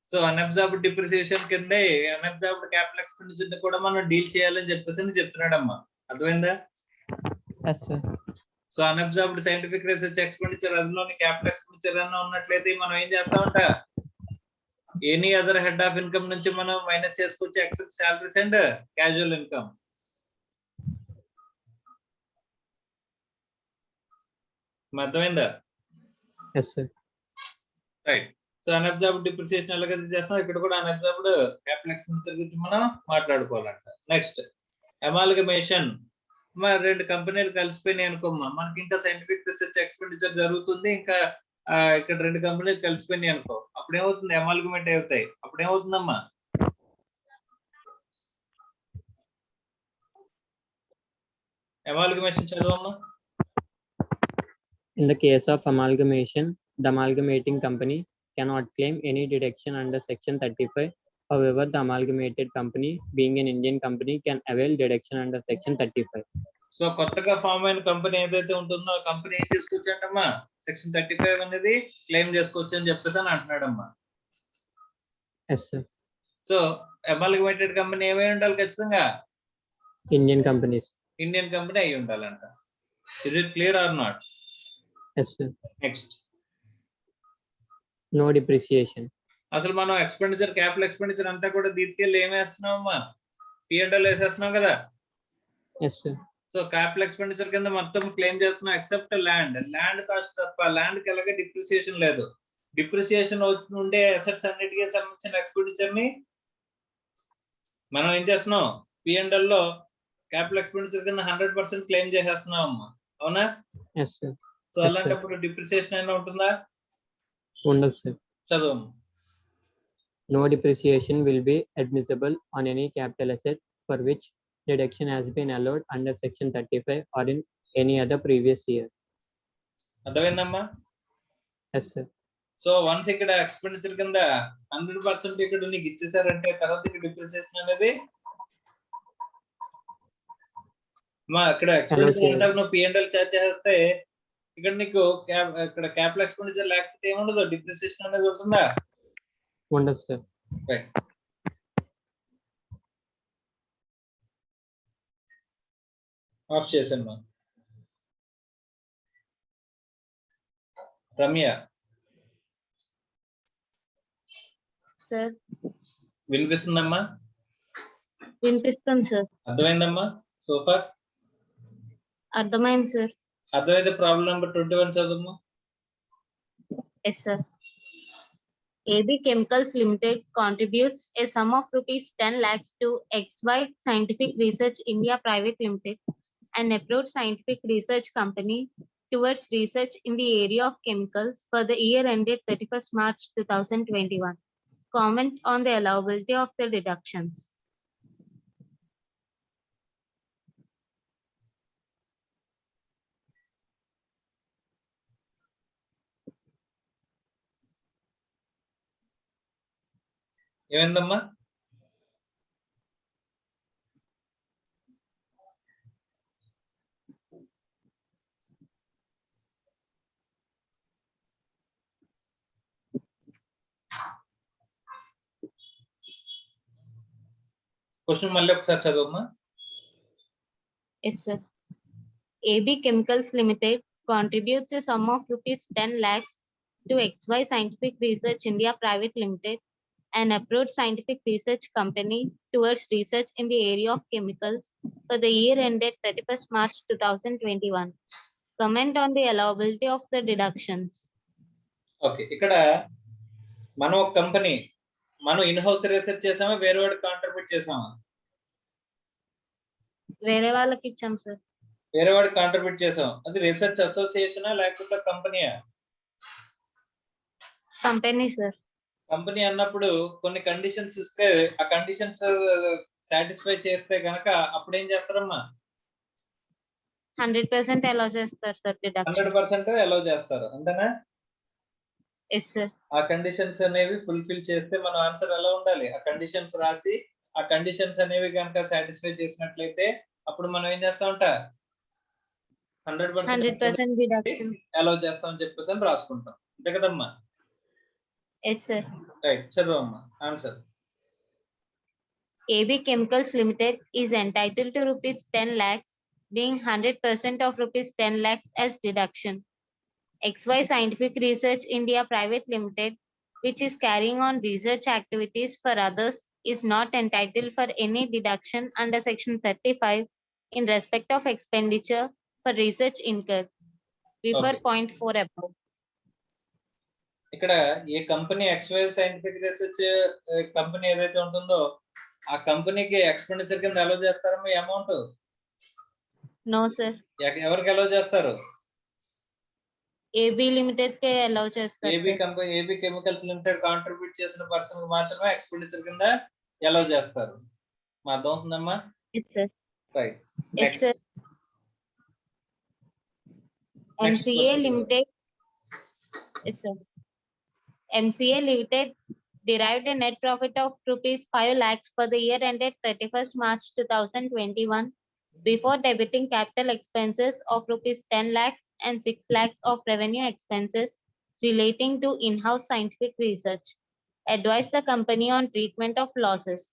So unabsorbed depreciation కింద unabsorbed capital expenditure కూడా మనం deal చేయాలని చెప్పేసి చెప్తున్నాడమ్మా. అర్థమైందా? Yes, sir. So unabsorbed scientific research expenditure అందులోని capital expenditure అన్న ఉన్నట్లయితే మనం ఏం చేస్తామంట, any other head of income నుంచి మనం మైనస్ చేసుకోవచ్చు except salaries and casual income. అర్థమైందా? Yes, sir. Right. So unabsorbed depreciation ఎలాగైతే చేస్తాం, ఇక్కడ కూడా అన్అబ్జార్బ్డ్ క్యాపిటల్ ఎక్స్పెండిచర్ గురించి మనం మాట్లాడుకోవాలంట. Next amalgamation. మరి రెండు కంపెనీలు కలిసిపోయినాయి అనుకోమ్మా, మనకి ఇంకా సైంటిఫిక్ రీసెర్చ్ ఎక్స్పెండిచర్ జరుగుతుంది, ఇంకా ఇక్కడ రెండు కంపెనీలు కలిసిపోయినాయి అనుకో, అప్పుడు ఏమవుతుంది, అమాల్గమేట్ అవుతాయి. అప్పుడు ఏమవుతుందమ్మా, amalgamation చదవమ్మా. In the case of amalgamation, the amalgamating company cannot claim any deduction under section 35. However, the amalgamated company, being an Indian company, can avail deduction under section 35. So కొత్తగా ఫామ్ అయిన కంపెనీ ఏదైతే ఉంటుందో ఆ company ఏం చేసుకోవచ్చు అంటమ్మా, section 35 అనేది claim చేసుకోవచ్చు అని చెప్పేసి అని అంటున్నాడమ్మా. Yes, sir. So amalgamated company ఏమై ఉండాలి ఖచ్చితంగా, Indian companies. ఇండియన్ కంపెనీ అయి ఉండాలంట. Is it clear or not? Yes, sir. Next No depreciation. అసలు మనం ఎక్స్పెండిచర్ క్యాపిటల్ ఎక్స్పెండిచర్ అంతా కూడా దీనికి ఏమేస్తున్నామమ్మా, P&L వేసేస్తున్నాం కదా. Yes, sir. So capital expenditure కింద మొత్తం క్లెయిమ్ చేస్తున్నాం ఎక్సెప్ట్ ల్యాండ్ కాస్ట్ తప్ప. ల్యాండ్ కి అలాగే డిప్రిసియేషన్ లేదు. డిప్రిసియేషన్ ఉండే అసెట్స్ అన్నిటికీ సంబంధించిన ఎక్స్పెండిచర్ ని మనం ఏం చేస్తున్నాం, P&L లో క్యాపిటల్ ఎక్స్పెండిచర్ కింద 100% క్లెయిమ్ చేసేస్తున్నాం అమ్మా, అవునా? Yes, sir. సో అలాంటప్పుడు డిప్రిసియేషన్ అయినా ఉంటుందా? ఉండదు, sir. చదువు. No depreciation will be admissible on any capital asset for which deduction has been allowed under section 35 or in any other previous year. అర్థమైందమ్మా? Yes, sir. సో వన్స్ ఇక్కడ expenditure కింద 100% ఇక్కడ నీకు ఇచ్చేసారంటే తర్వాత ఇక్కడ డిప్రిసియేషన్ అనేది మా ఇక్కడ ఎక్స్పెండిచర్ నువ్వు P&L చార్జ్ చేస్తే ఇక్కడ నీకు ఇక్కడ క్యాపిటల్ ఎక్స్పెండిచర్ లేకపోతే ఏముండదు, డిప్రిసియేషన్ అనేది ఉంటుందా? ఉండదు, సార్. రైట్. ఆఫ్ చేసాను రమ్య. సార్ వినిపిస్తుందమ్మా? వినిపిస్తుంది సార్. అర్థమైందమ్మా? సూపర్. అర్థమైంది సార్. అర్థమైతే ప్రాబ్లం నెంబర్ 21 చదువు. Yes sir. AB Chemicals Limited contributes a sum of rupees 10 lakhs to XY Scientific Research India Private Limited, an approved scientific research company, towards research in the area of chemicals for the year ended 31st March 2021. Comment on the allowability of the deductions. ఏమైందమ్మా? Question మళ్ళీ ఒకసారి చదవమ్మా. Yes, sir. AB Chemicals Limited contributes a sum of rupees 10 lakhs to XY Scientific Research India Private Limited, an approved scientific research company towards research in the area of chemicals for the year ended 31st March 2021. Comment on the allowability of the deductions. Okay, ఇక్కడ మనం ఒక company, మనం in house research చేసామా, వేరే వాడికి contribute చేసామా? వేరే వాళ్ళకి ఇచ్చాం సార్. వేరే వాడికి కాంట్రిబ్యూట్ చేసాం. అది రీసెర్చ్ అసోసియేషనా లేకపోతే కంపెనీయా? Company sir. కంపెనీ అన్నప్పుడు కొన్ని కండిషన్స్ ఇస్తే ఆ కండిషన్స్ సాటిస్ఫై చేస్తే గనక అప్పుడు ఏం చేస్తారమ్మా? 100% అలౌ చేస్తారు సార్ డిడక్షన్. 100% అలౌ చేస్తారు, అంతేనా? Yes sir. ఆ కండిషన్స్ అనేవి ఫుల్ఫిల్ చేస్తే మన ఆన్సర్ ఎలా ఉండాలి? ఆ కండిషన్స్ రాసి ఆ కండిషన్స్ అనేవి కనుక సాటిస్ఫై చేసినట్లయితే అప్పుడు మనం ఏం చేస్తామంట? 100% డిడక్షన్ అలౌ చేస్తామని చెప్పేసి అని రాసుకుంటాం, అంతే కదమ్మా? Yes sir. రైట్, చదవమ్మా answer. AB Chemicals Limited is entitled to rupees 10 lakhs, being 100% of rupees 10 lakhs as deduction. XY Scientific Research India Private Limited, which is carrying on research activities for others, is not entitled for any deduction under Section 35 in respect of expenditure for research incurred. Refer Okay. point 4 above. ఇక్కడ ఏ company XY scientific research company ఏదైతే ఉంటుందో ఆ కంపెనీకి expenditure కింద allow చేస్తారమ్మా ఈ amount? No sir. ఎవరికి అలౌ చేస్తారు? AB Limited కే అలౌ చేస్తారు. ఏబీ కెమికల్స్ లిమిటెడ్ కాంట్రిబ్యూట్ చేసిన పర్సన్ మాత్రమే ఎక్స్పెండిచర్ కింద అలౌ చేస్తారు. మా అర్థం అవుతుందమ్మా? Yes sir. రైట్. Yes sir. Next MCA question. Limited. Yes sir. MCA Limited derived a net profit of rupees 5 lakhs for the year ended 31st March 2021 before debiting capital expenses of rupees 10 lakhs and 6 lakhs of revenue expenses relating to in-house scientific research. Advise the company on treatment of losses.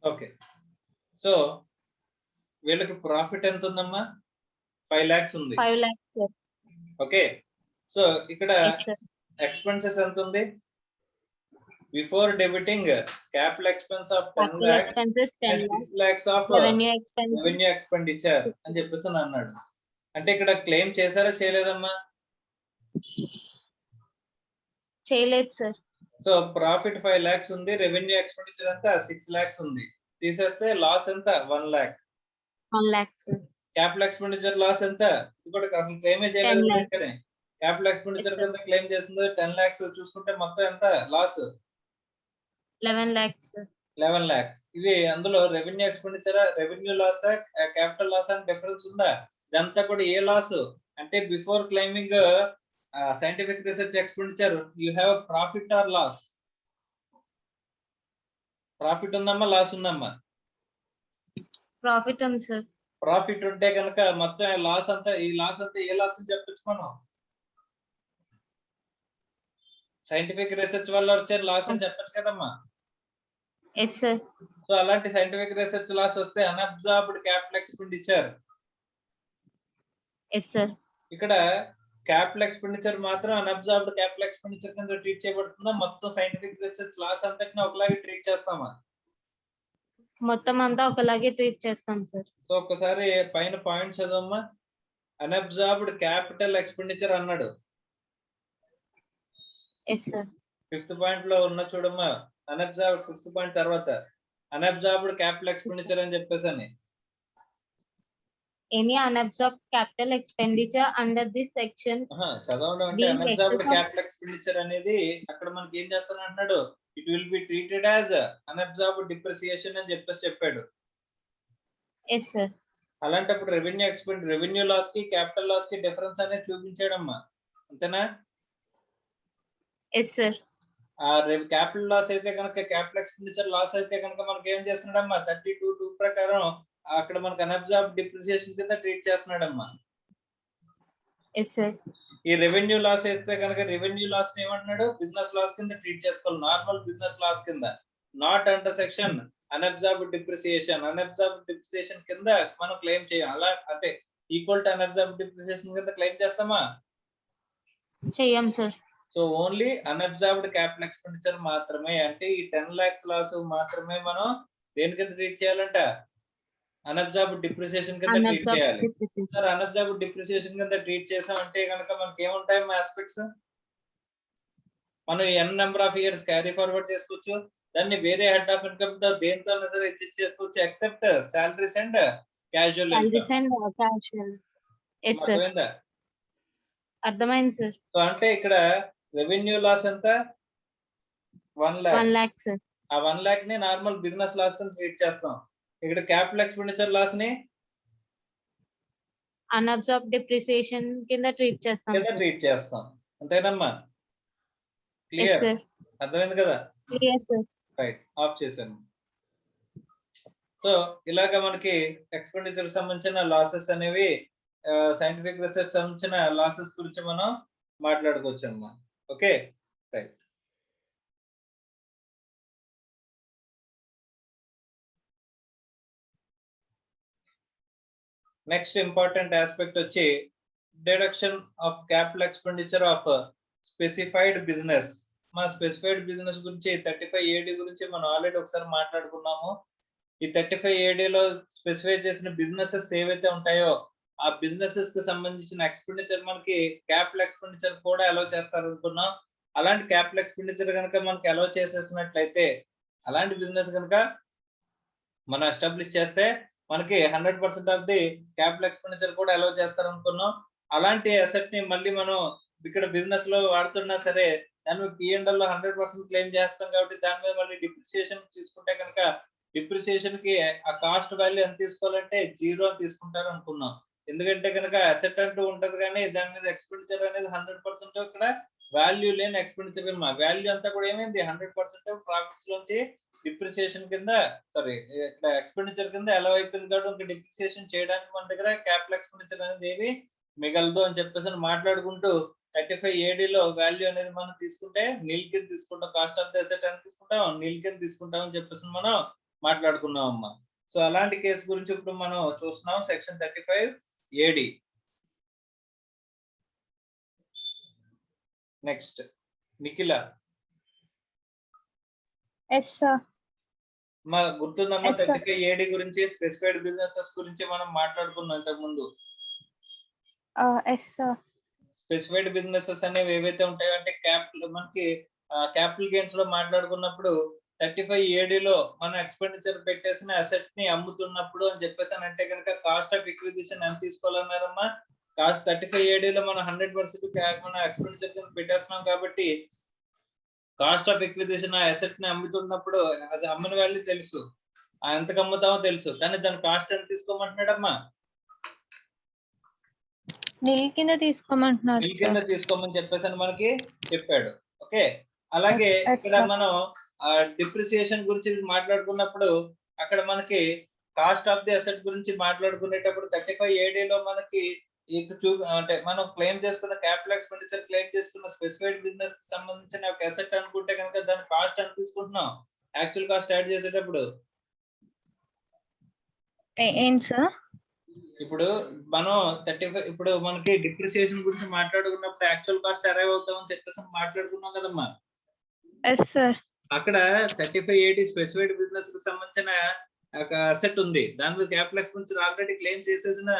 Okay, so వీళ్ళకి profit ఎంత ఉందమ్మా? 5 lakhs ఉంది. 5 lakhs sir. Okay, so ఇక్కడ Yes sir. Expenses ఎంత ఉంది? Before debiting capital expense of 10 Capital lakhs expenses 10 and lakhs. 6 lakhs of Revenue expenses. Revenue expenditure అని చెప్పేసి అని అన్నాడు. అంటే ఇక్కడ క్లెయిమ్ చేశారా చేయలేదమ్మా? చేయలేదు సార్. సో ప్రాఫిట్ 5 lakhs ఉంది, రెవెన్యూ ఎక్స్పెండిచర్ ఎంత 6 lakhs ఉంది. తీసేస్తే లాస్ ఎంత? 1 lakh. 1 lakh sir. Capital expenditure loss ఎంత? ఇప్పుడు అసలు క్లెయిమే చేయలేదు 10 lakhs. కానీ క్యాపిటల్ ఎక్స్పెండిచర్ Yes, sir. కింద క్లెయిమ్ చేస్తుంది 10 lakhs. చూసుకుంటే మొత్తం ఎంత లాస్? 11 lakhs sir. 11 lakhs. ఇవి అందులో revenue expenditure, revenue loss, capital loss అని డిఫరెన్స్ ఉందా? ఇదంతా కూడా ఏ లాస్ అంటే before claiming scientific research expenditure you have profit or loss? Profit ఉందమ్మా, లాస్ ఉందమ్మా? Profit ఉంది sir. ప్రాఫిట్ ఉంటే కనుక మొత్తం లాస్ అంతా, ఈ లాస్ అంతా ఏ లాస్ అని చెప్పొచ్చు మనం? సైంటిఫిక్ రీసెర్చ్ వల్ల వచ్చే లాస్ అని చెప్పొచ్చు కదమ్మా? Yes sir. సో అలాంటి సైంటిఫిక్ రీసెర్చ్ లాస్ వస్తే అన్అబ్జార్బ్డ్ క్యాపిటల్ ఎక్స్పెండిచర్. Yes sir. ఇక్కడ క్యాపిటల్ ఎక్స్పెండిచర్ మాత్రం అన్అబ్జార్బ్డ్ క్యాపిటల్ ఎక్స్పెండిచర్ కింద ట్రీట్ చేయబడుతుందా? మొత్తం సైంటిఫిక్ రీసెర్చ్ లాస్ అంతటిని ఒకలాగే ట్రీట్ చేస్తామా? మొత్తం అంతా ఒకలాగే ట్రీట్ చేస్తాం సార్. సో ఒక్కసారి పైన పాయింట్ చదవమ్మా. అన్అబ్జార్బ్డ్ క్యాపిటల్ ఎక్స్పెండిచర్ అన్నాడు. Yes sir. 5th పాయింట్ లో ఉన్న చూడమ్మా, అన్అబ్జార్బ్డ్ 5th పాయింట్ తర్వాత అన్అబ్జార్బ్డ్ క్యాపిటల్ ఎక్స్పెండిచర్ అని చెప్పేసి. Any unabsorbed capital expenditure under this section చదవడం అంటే being unabsorbed excess of- capital expenditure అనేది అక్కడ మనకి ఏం చేస్తాను అంటున్నాడు? It will be treated as unabsorbed depreciation అని చెప్పాడు. Yes sir. అలాంటప్పుడు రెవెన్యూ లాస్ కి క్యాపిటల్ లాస్ కి డిఫరెన్స్ అనేది చూపించాడమ్మా, అంతేనా? Yes sir. ఆ క్యాపిటల్ లాస్ అయితే కనుక, క్యాపిటల్ ఎక్స్పెండిచర్ లాస్ అయితే కనుక మనకి ఏం చేస్తున్నాడమ్మా? 32(2) ప్రకారం అక్కడ మనకి అన్అబ్జార్బ్డ్ డిప్రిసియేషన్ కింద ట్రీట్ చేస్తున్నాడమ్మా. Yes sir. ఈ రెవెన్యూ లాస్ అయితే కనుక రెవెన్యూ లాస్ ఏమంటున్నాడు? బిజినెస్ లాస్ కింద ట్రీట్ చేసుకోవాలి, నార్మల్ బిజినెస్ లాస్ కింద. Not under section unabsorbed depreciation కింద మనం క్లెయిమ్ చేయం. అలా అంటే ఈక్వల్ టు అన్అబ్జార్బ్డ్ డిప్రిసియేషన్ కింద క్లెయిమ్ చేస్తామా? చెయ్యం sir. So only unabsorbed capital expenditure మాత్రమే, అంటే ఈ 10 lakhs లాస్ మాత్రమే మనం దేని కింద ట్రీట్ చేయాలంట? అన్అబ్జార్బ్డ్ డిప్రిసియేషన్ కింద ట్రీట్ చేయాలి. సార్ అన్అబ్జార్బ్డ్ డిప్రిసియేషన్ కింద ట్రీట్ చేసామంటే కనుక మనకి ఏముంటాయి ఆస్పెక్ట్స్? మనం n number of years carry forward చేసుకోవచ్చు. దాన్ని వేరే హెడ్ ఆఫ్ ఇన్కమ్ తో దేంతో సరే అడ్జస్ట్ చేసుకోవచ్చు except salaries and casual income. అర్థమైందా? అర్థమైంది సార్. సో అంటే ఇక్కడ రెవెన్యూ లాస్ ఎంత? 1 lakh సార్. ఆ 1 lakh ని నార్మల్ బిజినెస్ లాస్ కింద ట్రీట్ చేస్తాం. ఇక్కడ క్యాపిటల్ ఎక్స్పెండిచర్ లాస్ ని అన్అబ్జార్బ్డ్ డిప్రిసియేషన్ కింద ట్రీట్ చేస్తాం. అంతేనమ్మా? క్లియర్? అర్థమైంది కదా? రైట్, ఆఫ్ చేశాను. సో ఇలాగా మనకి ఎక్స్పెండిచర్ సంబంధించిన లాసెస్ అనేవి సైంటిఫిక్ రీసెర్చ్ సంబంధించిన లాసెస్ గురించి మనం మాట్లాడుకోవచ్చు అమ్మా. Okay, right. Next important aspect వచ్చి deduction of capital expenditure of specified business. మా స్పెసిఫైడ్ బిజినెస్ గురించి 35 AD గురించి మనం ఆల్రెడీ ఒకసారి మాట్లాడుకున్నాము. ఈ 35 AD లో స్పెసిఫై చేసిన బిజినెసెస్ ఏవైతే ఉంటాయో ఆ బిజినెసెస్ కి సంబంధించిన ఎక్స్పెండిచర్ మనకి క్యాపిటల్ ఎక్స్పెండిచర్ కూడా అలౌ చేస్తారు అనుకున్నాం. అలాంటి క్యాపిటల్ ఎక్స్పెండిచర్ కనుక మనకి అలౌ చేసేసినట్లయితే అలాంటి బిజినెస్ కనుక మనం ఎస్టాబ్లిష్ చేస్తే మనకి 100% ఆఫ్ ది క్యాపిటల్ ఎక్స్పెండిచర్ కూడా అలౌ చేస్తారు అనుకున్నాం. అలాంటి అసెట్ ని మళ్ళీ మనం ఇక్కడ బిజినెస్ లో వాడుతున్నా సరే దాని మీద P&L లో 100% క్లెయిమ్ చేస్తాం కాబట్టి దాని మీద మళ్ళీ డిప్రిసియేషన్ తీసుకుంటే కనుక డిప్రిసియేషన్ కి ఆ కాస్ట్ వాల్యూ ఎంత తీసుకోవాలంటే 0 తీసుకుంటారు అనుకున్నాం. ఎందుకంటే కనుక అసెట్ అంటూ ఉంటది కానీ దాని మీద ఎక్స్పెండిచర్ అనేది 100% ఇక్కడ వాల్యూ లేని ఎక్స్పెండిచర్ అన్నమాట. వాల్యూ అంతా కూడా ఏమైంది 100% ప్రాఫిట్స్ లోంచి డిప్రిసియేషన్ కింద ఇక్కడ ఎక్స్పెండిచర్ కింద ఎలా అయిపోయింది కాబట్టి డిప్రిసియేషన్ చేయడానికి మన దగ్గర క్యాపిటల్ ఎక్స్పెండిచర్ అనేది ఏవి మిగలదు అని చెప్పేసి మాట్లాడుకుంటూ 35 AD లో వాల్యూ అనేది మనం తీసుకుంటే నీల్ కింద తీసుకుంటాం. కాస్ట్ ఆఫ్ ది అసెట్ ఎంత తీసుకుంటాం? నీల్ కింద తీసుకుంటాం అని చెప్పేసి మనం మాట్లాడుకున్నాం అమ్మా. సో అలాంటి కేసు గురించి ఇప్పుడు మనం చూస్తున్నాం section 35 AD. Next Nikhila. Yes sir. మా గుర్తుందమ్మా? Yes, sir. 35 AD గురించి స్పెసిఫైడ్ బిజినెసెస్ గురించి మనం మాట్లాడుకున్నాం ఇంతకు ముందు. Yes sir. స్పెసిఫైడ్ బిజినెసెస్ అనేవి ఏవైతే ఉంటాయో అంటే క్యాపిటల్ మనకి క్యాపిటల్ గెయిన్స్ లో మాట్లాడుకున్నప్పుడు 35 AD లో మనం ఎక్స్పెండిచర్ పెట్టేసిన అసెట్ ని అమ్ముతున్నప్పుడు అని చెప్పేసి అంటే కనుక కాస్ట్ ఆఫ్ ఎక్విజిషన్ ఎంత తీసుకోవాలన్నారమ్మా? కాస్ట్ 35 AD లో మనం 100% మన ఎక్స్పెండిచర్ కింద పెట్టేస్తున్నాం కాబట్టి కాస్ట్ ఆఫ్ ఎక్విజిషన్ ఆ అసెట్ ని అమ్ముతున్నప్పుడు అది అమ్మిన వాల్యూ తెలుసు, ఎంతకు అమ్ముతామో తెలుసు, కానీ దాని కాస్ట్ ఎంత తీసుకోమంటున్నాడమ్మా? నీల్ కింద తీసుకోమంటున్నారు. నీల్ కింద తీసుకోమని చెప్పేసి అని మనకి చెప్పాడు. ఓకే, అలాగే Yes, ఇక్కడ sir. మనం డిప్రిసియేషన్ గురించి మాట్లాడుకున్నప్పుడు అక్కడ మనకి కాస్ట్ ఆఫ్ ది అసెట్ గురించి మాట్లాడుకునేటప్పుడు 35 AD లో మనకి అంటే మనం క్లెయిమ్ చేసుకున్న క్యాపిటల్ ఎక్స్పెండిచర్ క్లెయిమ్ చేసుకున్న స్పెసిఫైడ్ బిజినెస్ కి సంబంధించిన ఒక అసెట్ అనుకుంటే కనుక దాని కాస్ట్ ఎంత తీసుకుంటున్నాం? యాక్చువల్ కాస్ట్ యాడ్ చేసేటప్పుడు ఏంటి సార్? ఇప్పుడు మనం 35 ఇప్పుడు మనకి డిప్రిసియేషన్ గురించి మాట్లాడుకున్నప్పుడు యాక్చువల్ కాస్ట్ అరైవ్ అవుతామని చెప్పేసి మాట్లాడుకున్నాం కదమ్మా. Yes sir. అక్కడ 35 AD స్పెసిఫైడ్ బిజినెస్ కి సంబంధించిన ఒక అసెట్ ఉంది. దాని మీద క్యాపిటల్ ఎక్స్పెండిచర్ ఆల్రెడీ క్లెయిమ్ చేసేసిన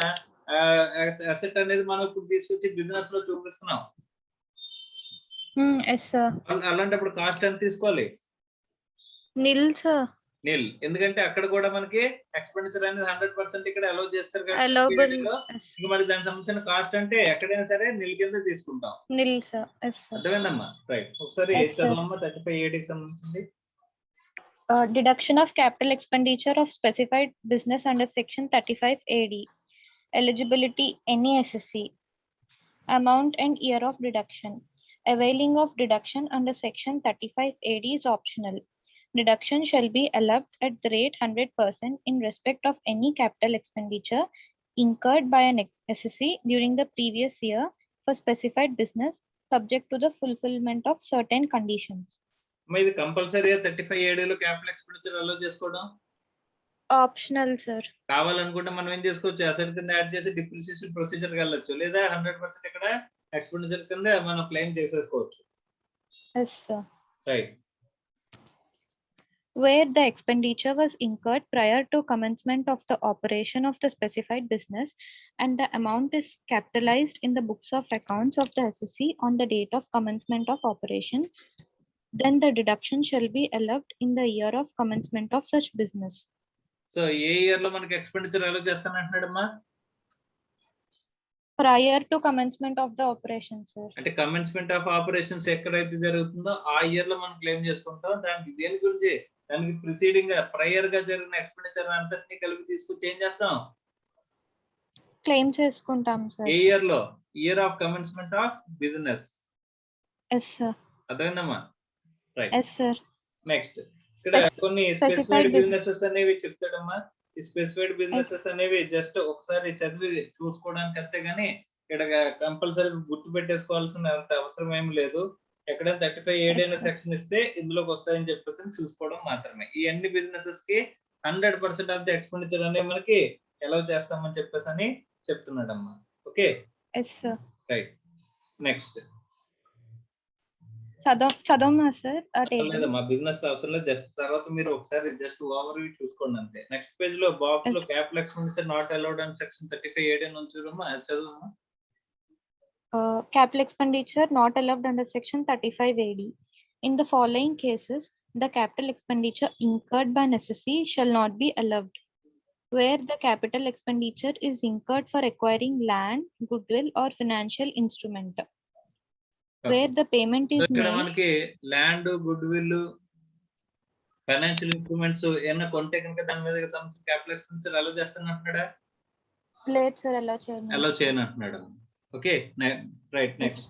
అసెట్ అనేది మనం ఇప్పుడు తీసుకొచ్చి బిజినెస్ లో చూపిస్తున్నాం. Yes sir. అలాంటప్పుడు కాస్ట్ ఎంత తీసుకోవాలి? నిల్ సార్. నిల్. ఎందుకంటే అక్కడ కూడా మనకి ఎక్స్పెండిచర్ అనేది 100% ఇక్కడ అలౌ చేస్తారు Allowable. కాబట్టి మరి దానికి సంబంధించిన కాస్ట్ అంటే ఎక్కడైనా సరే నిల్ కింద తీసుకుంటాం. Nil sir. Yes sir. అర్థమైందమ్మా? రైట్, ఒకసారి Yes, sir. చదవమ్మా 35 AD కి సంబంధించింది. Deduction of capital expenditure of specified business under section 35 AD. Eligibility any SSC. Amount and year of deduction. Availing of deduction under section 35 AD is optional. Deduction shall be allowed at the rate 100% in respect of any capital expenditure incurred by an SSC during the previous year for specified business, subject to the fulfillment of certain conditions. ఇది కంపల్సరీగా 35 లో capital expenditure అలో చేసుకోవడం Optional, sir. కావాలనుకుంటే మనం ఏం చేసుకోవచ్చు, asset కింద add చేసి డిప్రిసియేషన్ ప్రొసీజర్ కి వెళ్ళొచ్చు, లేదా 100% ఇక్కడ ఎక్స్పెండిచర్ కింద మనం క్లెయిమ్ చేసేసుకోవచ్చు. Yes, sir. Right. Where the expenditure was incurred prior to commencement of the operation of the specified business and the amount is capitalized in the books of accounts of the SSC on the date of commencement of operation, then the deduction shall be allowed in the year of commencement of such business. So ఏ year లో మనకి expenditure allow చేస్తానంటున్నాడమ్మా? Prior to commencement of the operation, sir. అంటే commencement of operations ఎక్కడైతే జరుగుతుందో ఆ year లో మనం క్లెయిమ్ చేసుకుంటాం. దానికి దేని గురించి, దానికి ప్రిసీడింగ్ గా ప్రైయర్ గా జరిగిన ఎక్స్పెండిచర్ అంతటిని కలిపి తీసుకొచ్చి ఏం చేస్తాం, Claim చేసుకుంటాం, sir. ఏ ఇయర్ లో? Year of commencement of business. Yes, sir. అర్థమైందమ్మా? రైట్. Yes, sir. నెక్స్ట్ ఇక్కడ కొన్ని స్పెసిఫైడ్ specified బిజినెసెస్ అనేవి చెప్తాడమ్మా. ఈ స్పెసిఫైడ్ బిజినెసెస్ అనేవి జస్ట్ ఒకసారి చదివి చూసుకోవడానికి అంతే గానీ ఇక్కడ కంపల్సరీ గుర్తు పెట్టేసుకోవాల్సిన అంత అవసరం ఏమి లేదు. ఎక్కడైనా 35 అయిన సెక్షన్ ఇస్తే ఇందులోకి వస్తాయని చెప్పేసి చూసుకోవడం మాత్రమే. ఈ అన్ని బిజినెసెస్ కి 100% ఆఫ్ ది ఎక్స్పెండిచర్ అనేది మనకి ఎలా చేస్తామని చెప్పేసి అని చెప్తున్నాడమ్మా. Okay. Yes, sir. Right. Next చదవమా, సార్? ఆ table. లేదమ్మా, బిజినెస్ అవసరం లేదు, జస్ట్ తర్వాత మీరు ఒకసారి జస్ట్ ఓవర్ వ్యూ చూసుకోండి అంతే. నెక్స్ట్ పేజ్ లో బాక్స్ లో క్యాపిటల్ ఎక్స్పెండిచర్ నాట్ అలౌడ్ అని సెక్షన్ 35 నుంచి చదువుమా. Capital expenditure not allowed under section 35 AD. In the following cases, the capital expenditure incurred by necessity shall not be allowed. Where the capital expenditure is incurred for acquiring land, goodwill, or financial instrument. Where the payment is ఇక్కడ made. మనకి land, good will, financial instruments ఏమైనా కొంటే కనుక దాని మీద సంబంధించిన capital expenditure allow చేస్తానంటున్నాడా? లేదు sir, అలా చేయను. అలౌ చేయనంటున్నాడు. Okay. Right. Next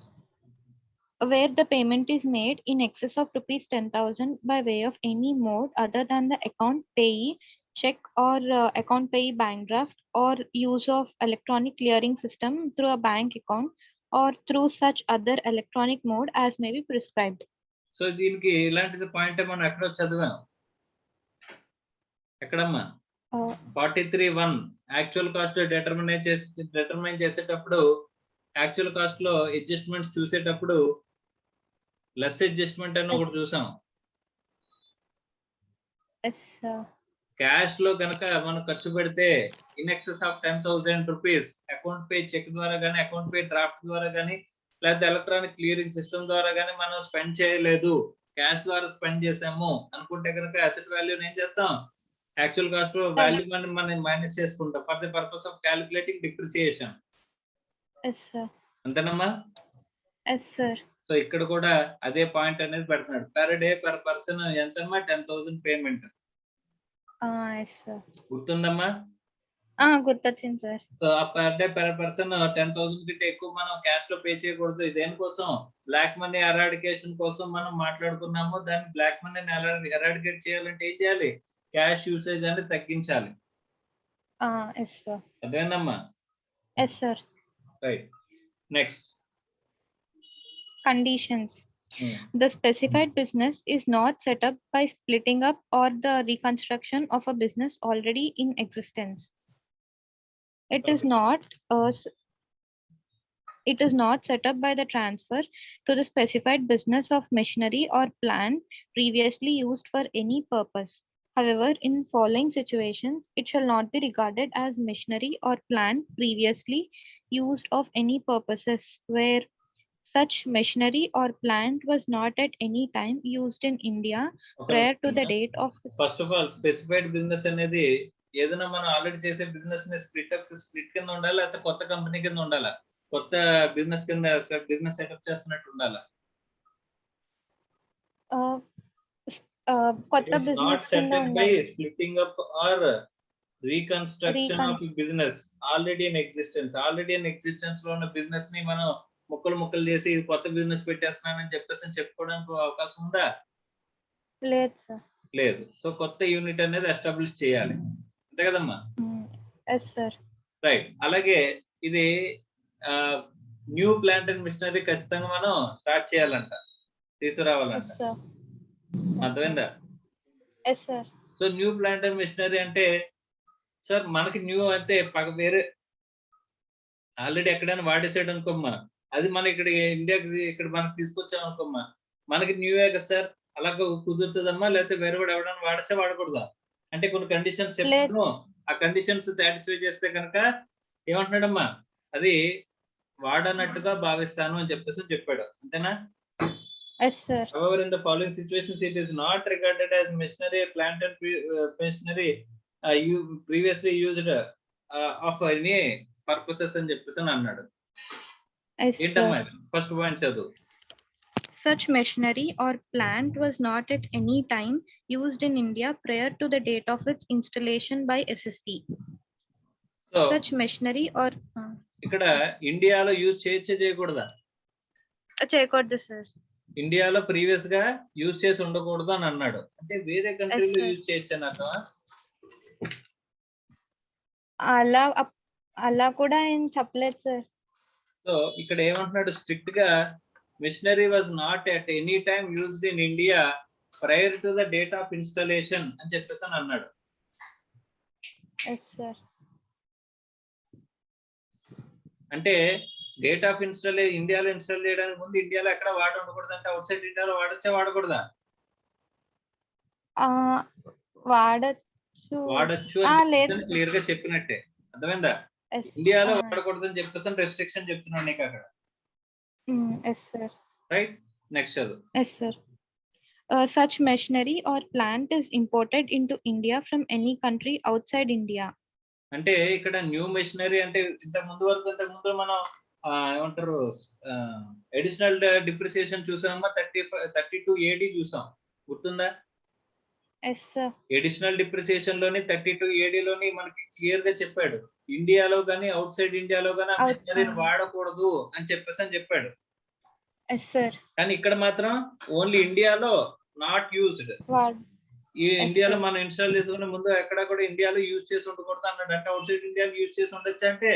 Where the payment is made in excess of rupees 10,000 by way of any mode other than the account payee check or account payee bank draft or use of electronic clearing system through a bank account or through such other electronic mode as may be prescribed. So దీనికి ఇలాంటి point మనం ఎక్కడో చదివాం. ఎక్కడమ్మా? 43(1) actual cost determine చేసేటప్పుడు actual cost లో adjustments చూసేటప్పుడు less adjustment అని ఒకటి చూసాం. క్యాష్ లో కనుక మనం ఖర్చు పెడితే in excess of 10,000 rupees account pay cheque ద్వారా గానీ, అకౌంట్ పే డ్రాఫ్ట్ ద్వారా గానీ, లేదా ఎలక్ట్రానిక్ క్లియరింగ్ సిస్టమ్ ద్వారా గానీ మనం స్పెండ్ చేయలేదు, క్యాష్ ద్వారా స్పెండ్ చేసాము అనుకుంటే కనుక అసెట్ వాల్యూ ఏం చేస్తాం, యాక్చువల్ కాస్ట్ లో వాల్యూ మనం మైనస్ చేసుకుంటాం for the purpose of calculating depreciation. అంతేనమ్మా? సో ఇక్కడ కూడా అదే పాయింట్ అనేది పెడుతున్నాడు. పర్ డే పర్ పర్సన్ ఎంతమ్మా? 10,000 పేమెంట్. గుర్తుందమ్మా? గుర్తొచ్చింది సార్. సో ఆ పర్ డే పర్ పర్సన్ 10,000 కంటే ఎక్కువ మనం క్యాష్ లో పే చేయకూడదు. దేనికోసం? బ్లాక్ మనీ ఎరాడికేషన్ కోసం మనం మాట్లాడుకున్నాము. దాన్ని బ్లాక్ మనీని ఎరాడికేట్ చేయాలంటే ఏం చేయాలి? క్యాష్ యూసేజ్ అనేది తగ్గించాలి. అదేనమ్మా? Right. Next Conditions. The specified business is not set up by splitting up or the reconstruction of a business already in existence. It is not set up by the transfer to the specified business of machinery or plant previously used for any purpose. However, in following situations, it shall not be regarded as machinery or plant previously used of any purposes where such machinery or plant was not at any time used in India prior to the date of. First of all specified business అనేది ఏదైనా మనం already చేసే business ని split కింద ఉండాలా, లేకపోతే కొత్త company కింద ఉండాలా, కొత్త బిజినెస్ కింద బిజినెస్ సెటప్ చేస్తున్నట్టు ఉండాలా? కొత్త బిజినెస్ కింద ఉండాలి. Splitting up or reconstruction of business already in existence లో ఉన్న బిజినెస్ ని మనం ముక్కలు చేసి కొత్త బిజినెస్ పెట్టేస్తున్నానని చెప్పేసి చెప్పుకోవడానికి అవకాశం ఉందా? లేదు సార్. లేదు. సో కొత్త యూనిట్ అనేది ఎస్టాబ్లిష్ చేయాలి, అంతే కదమ్మా? రైట్. అలాగే ఇది న్యూ ప్లాంట్ అండ్ మిషనరీ ఖచ్చితంగా మనం స్టార్ట్ చేయాలంట, తీసుకురావాలంట. అర్థమైందా? Yes, sir. So new plant and machinery అంటే సార్ మనకి న్యూ అంటే వేరే ఆల్రెడీ ఎక్కడైనా వాడేసాడు అనుకోమ్మా, అది మన ఇక్కడ ఇండియాకి ఇక్కడ మనకి తీసుకొచ్చాం అనుకోమ్మా, మనకి న్యూయే కదా సార్, అలాగ కుదురుతుందమ్మా? లేకపోతే వేరే వాడు ఎవడన్నా వాడచ్చా వాడకూడదా? అంటే కొన్ని కండిషన్స్ చెప్తాను, ఆ కండిషన్స్ సాటిస్ఫై చేస్తే కనుక ఏమంటున్నాడమ్మా, అది వాడనట్టుగా భావిస్తాను అని చెప్పాడు, అంతేనా? Yes, sir. However, in the following situations, it is not regarded as machinery, plant and machinery you previously used of any purposes అని చెప్పేసి అన్నాడు. Yes, ఏంటమ్మా sir. ఫస్ట్ పాయింట్ చదువు. Such machinery or plant was not at any time used in India prior to the date of its installation by SSC. So Such machinery or ఇక్కడ ఇండియాలో use చేయకూడదా? చేయకూడదు sir. ఇండియాలో previous గా use చేసి ఉండకూడదు అని అన్నాడు. అంటే వేరే కంట్రీలో sir. యూజ్ చేయొచ్చు అన్నట్టు. అలా కూడా ఏం చెప్పలేదు సార్. సో ఇక్కడ ఏమంటున్నాడు, స్ట్రిక్ట్ గా machinery was not at any time used in India prior to the date of installation అని చెప్పేసి అన్నాడు. Yes, sir. అంటే డేట్ ఆఫ్ ఇండియాలో ఇన్స్టాల్ చేయడానికి ముందు ఇండియాలో ఎక్కడ వాడి ఉండకూడదు అంటే అవుట్ సైడ్ ఇండియాలో వాడచ్చా వాడకూడదా? వాడచ్చు అని క్లియర్ గా చెప్పినట్టే, అర్థమైందా? ఇండియాలో వాడకూడదు అని చెప్పేసి రెస్ట్రిక్షన్ చెప్తున్నాను నీకు అక్కడ. రైట్, నెక్స్ట్ చదువు. Yes, sir. Such machinery or plant is imported into India from any country outside India. అంటే ఇక్కడ న్యూ మెషినరీ అంటే ఇంతకు ముందు మనం ఏమంటారు అడిషనల్ డిప్రిసియేషన్ చూసామా, 32 AD చూసాం, గుర్తుందా? Yes, sir. అడిషనల్ డిప్రిసియేషన్ లోని 32 AD లోని మనకి క్లియర్ గా చెప్పాడు, ఇండియాలో గానీ అవుట్ సైడ్ ఇండియాలో గానీ మెషినరీని వాడకూడదు అని చెప్పాడు. Yes, sir. కానీ ఇక్కడ మాత్రం ఓన్లీ ఇండియాలో నాట్ యూజ్డ్. ఈ ఇండియాలో మనం ఇన్స్టాల్ చేసుకునే ముందు ఎక్కడ కూడా ఇండియాలో యూజ్ చేసి ఉండకూడదు అన్నాడు. అంటే అవుట్ సైడ్ ఇండియాలో యూజ్ చేసి ఉండొచ్చు అంటే